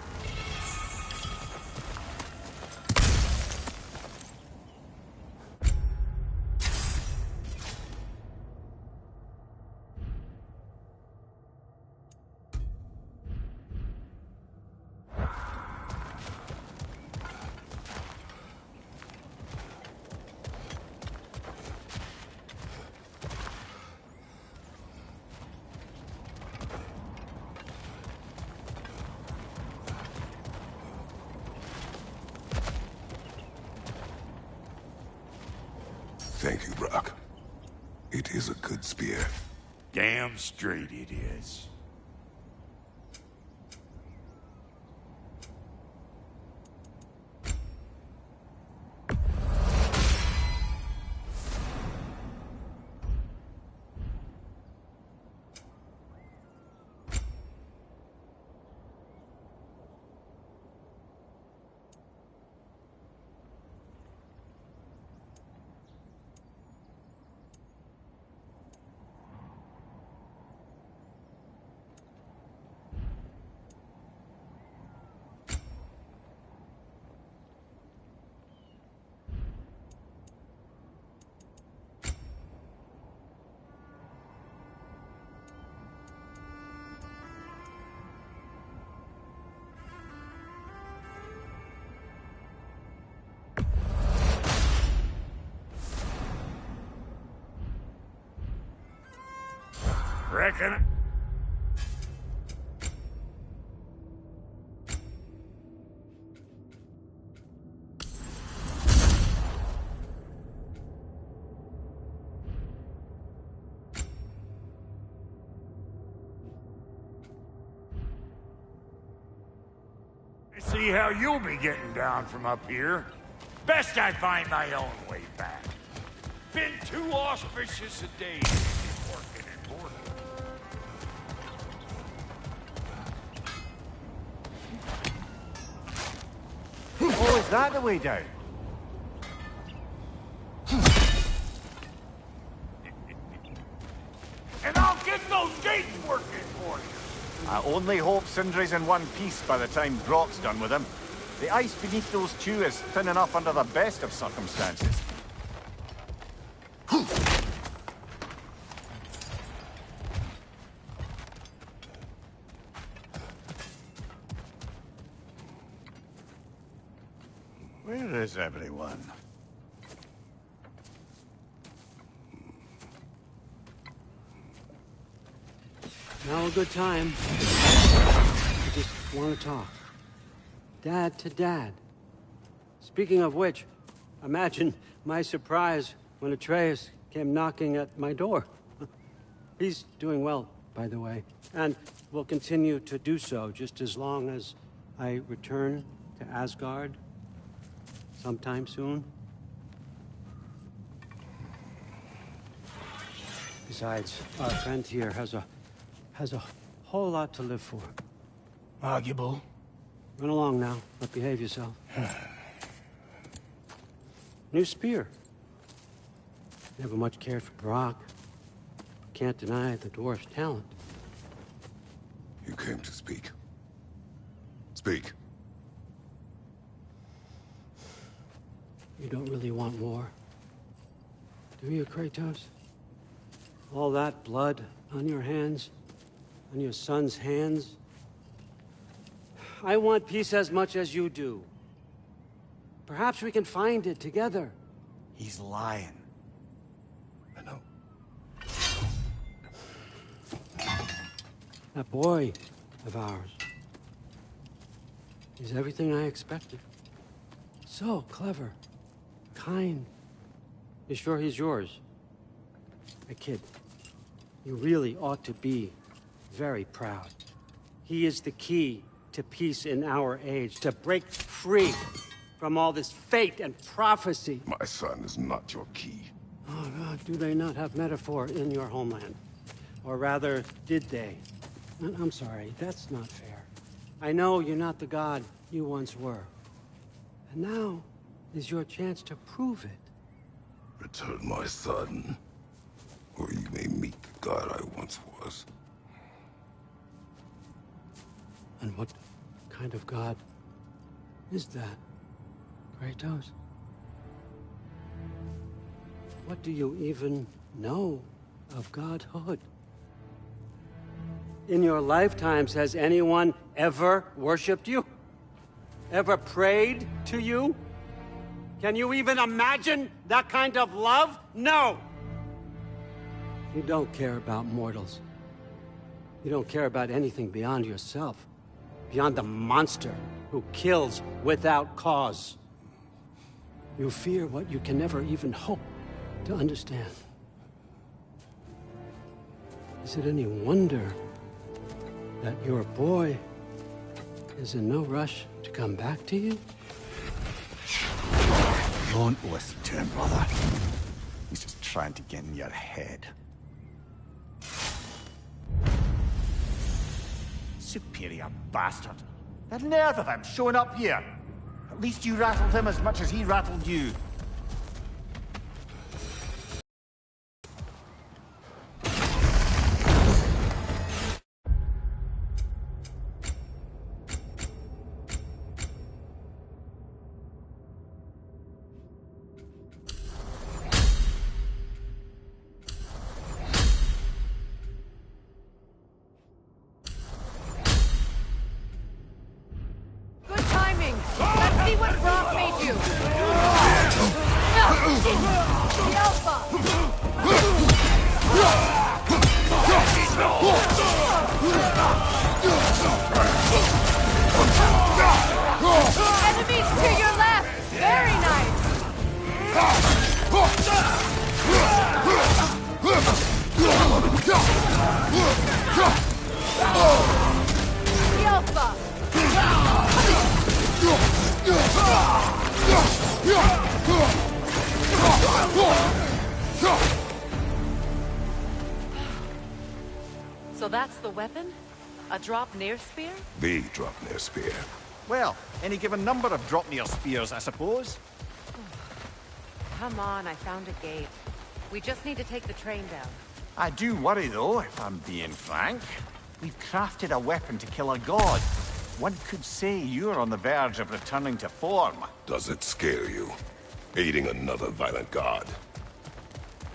Thank you, Brock. It is a good spear. Damn straight it is. Reckon. See how you'll be getting down from up here. Best I find my own way back. Been too auspicious a day working and boarding. Oh, is that the way down? And I'll get those gates working for you. I only hope Sindri's in one piece by the time Brock's done with him. The ice beneath those two is thin enough under the best of circumstances. Where is everyone? Now a good time. I just want to talk. Dad to Dad. Speaking of which, imagine my surprise when Atreus came knocking at my door. He's doing well, by the way, and will continue to do so just as long as I return to Asgard sometime soon. Besides, our friend here has a whole lot to live for. Arguable. Run along now, but behave yourself. New spear. Never much cared for Brock. Can't deny the dwarf's talent. You came to speak. Speak. You don't really want war, do you, Kratos? All that blood on your hands, on your son's hands. I want peace as much as you do. Perhaps we can find it together. He's lying. I know. That boy of ours is everything I expected. So clever, kind. You sure he's yours? A kid. You really ought to be very proud. He is the key to peace in our age, to break free from all this fate and prophecy. My son is not your key. Oh, God, do they not have metaphor in your homeland? Or rather, did they? I'm sorry, that's not fair. I know you're not the god you once were. And now is your chance to prove it. Return my son, or you may meet the god I once was. And what kind of god is that, Kratos? What do you even know of godhood? In your lifetimes, has anyone ever worshipped you? Ever prayed to you? Can you even imagine that kind of love? No! You don't care about mortals. You don't care about anything beyond yourself. Beyond the monster who kills without cause. You fear what you can never even hope to understand. Is it any wonder that your boy is in no rush to come back to you? Don't listen to him, brother. He's just trying to get in your head. Superior bastard. The nerve of him showing up here. At least you rattled him as much as he rattled you. The Alpha! Enemies to your left! Very nice! Yelpa! So that's the weapon? A drop near spear? The drop near spear. Well, any given number of drop near spears, I suppose. Come on, I found a gate. We just need to take the train down. I do worry, though, if I'm being frank. We've crafted a weapon to kill a god. One could say you're on the verge of returning to form. Does it scare you? Aiding another violent god?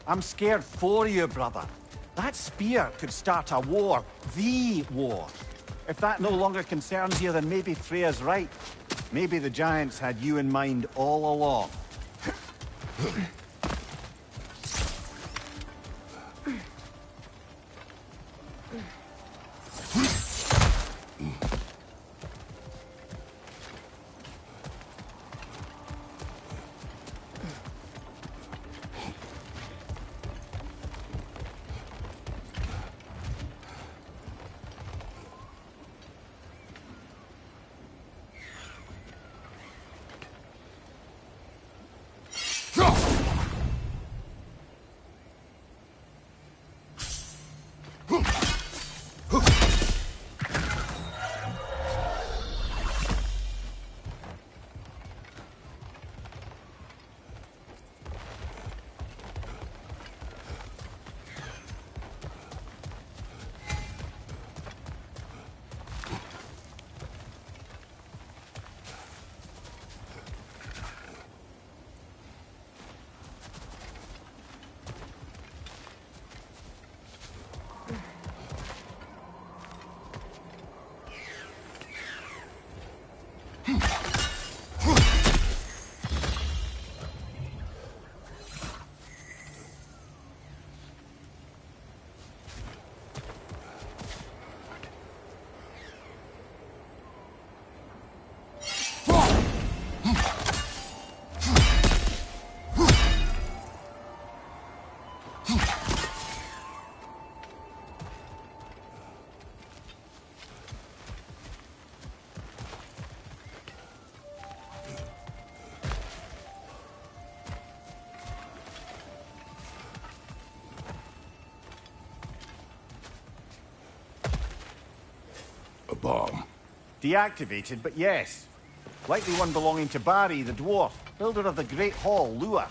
I'm scared for you, brother. That spear could start a war. The war. If that no longer concerns you, then maybe Freya's right. Maybe the Giants had you in mind all along. A bomb. Deactivated, but yes. Likely one belonging to Barry, the dwarf, builder of the Great Hall, Lure.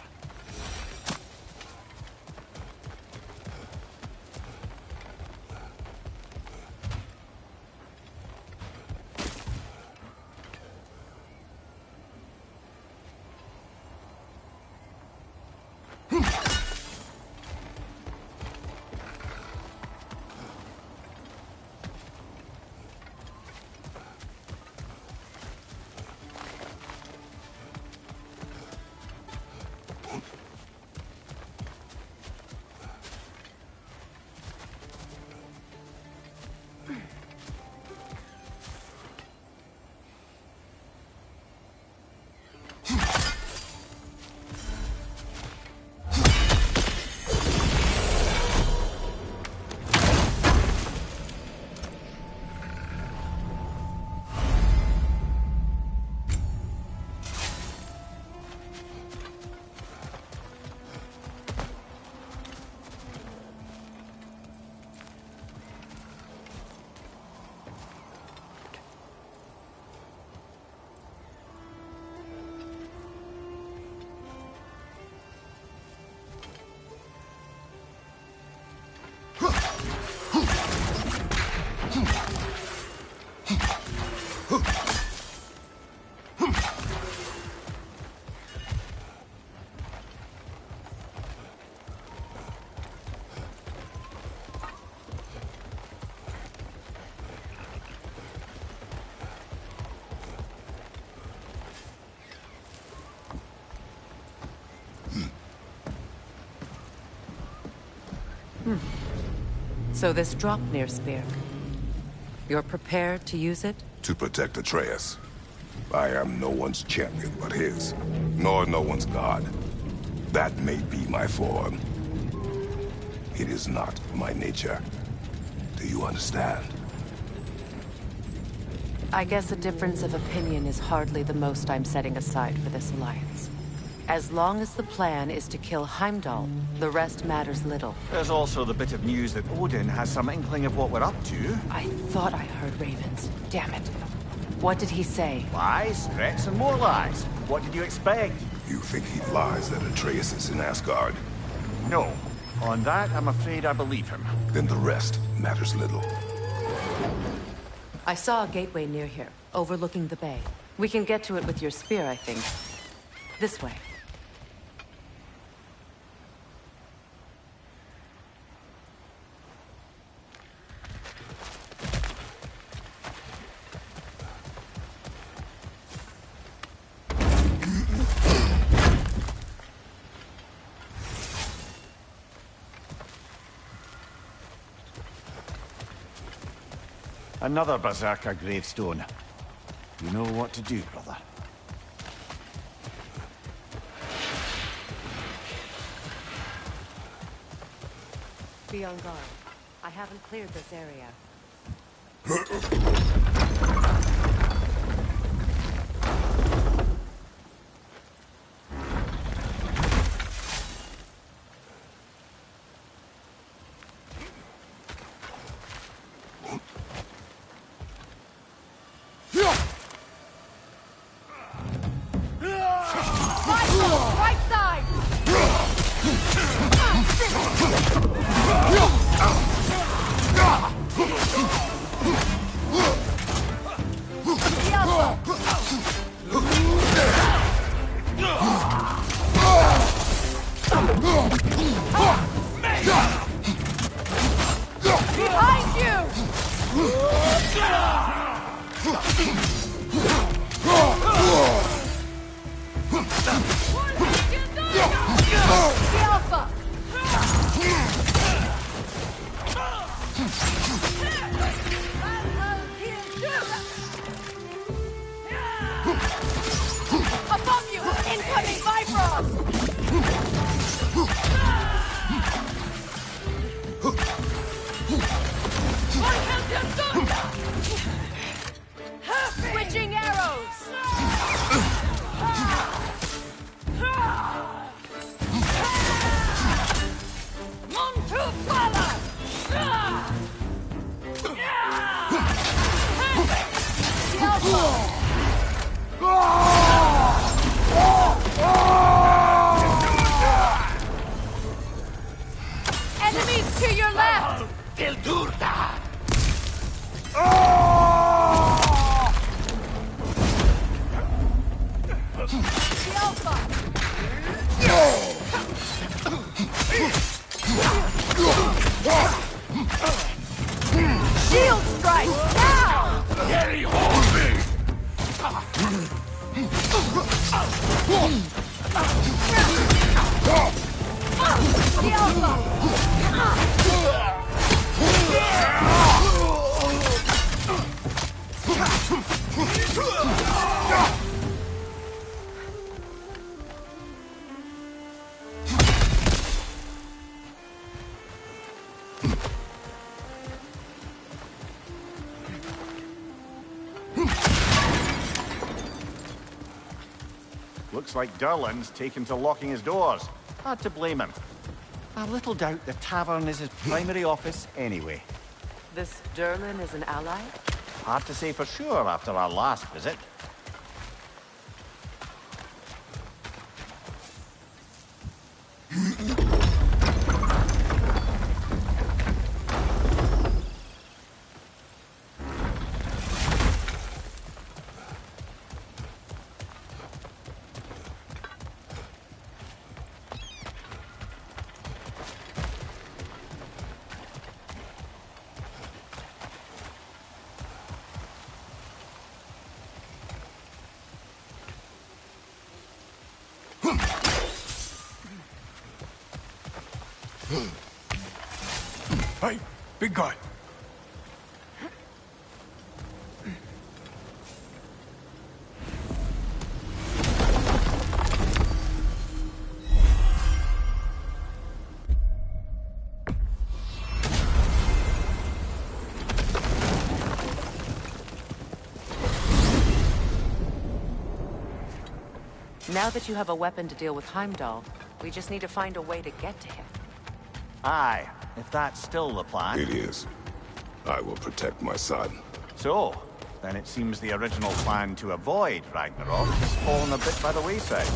So this Draupnir spear, you're prepared to use it? To protect Atreus. I am no one's champion but his, nor no one's god. That may be my form. It is not my nature. Do you understand? I guess a difference of opinion is hardly the most I'm setting aside for this alliance. As long as the plan is to kill Heimdall, the rest matters little. There's also the bit of news that Odin has some inkling of what we're up to. I thought I heard ravens. Damn it. What did he say? Lies, threats, and more lies. What did you expect? You think he lies that Atreus is in Asgard? No. On that, I'm afraid I believe him. Then the rest matters little. I saw a gateway near here, overlooking the bay. We can get to it with your spear, I think. This way. Another Berserker gravestone. You know what to do, brother. Be on guard. I haven't cleared this area. Right side! Behind you! The Alpha! Above you! Incoming Bifrost! Switching arrows! Enemies to your left! The Alpha! Shield strike! Now! Gary, hold me! The Alpha! Looks like Durlin's taken to locking his doors. Hard to blame him. I little doubt the tavern is his primary office anyway. This Durlin is an ally? Hard to say for sure after our last visit. Hey, Be good. Now that you have a weapon to deal with Heimdall, we just need to find a way to get to him. Aye, if that's still the plan. It is. I will protect my son. So, then it seems the original plan to avoid Ragnarok has fallen a bit by the wayside.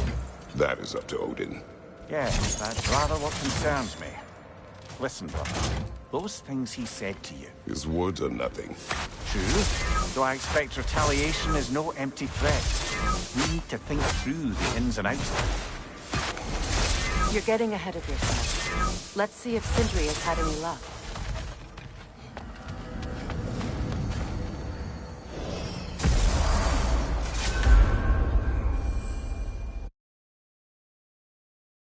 That is up to Odin. Yes, that's rather what concerns me. Listen, brother. Those things he said to you. His words are nothing. True. Though I expect retaliation is no empty threat. We need to think through the ins and outs. You're getting ahead of yourself. Let's see if Sindri has had any luck.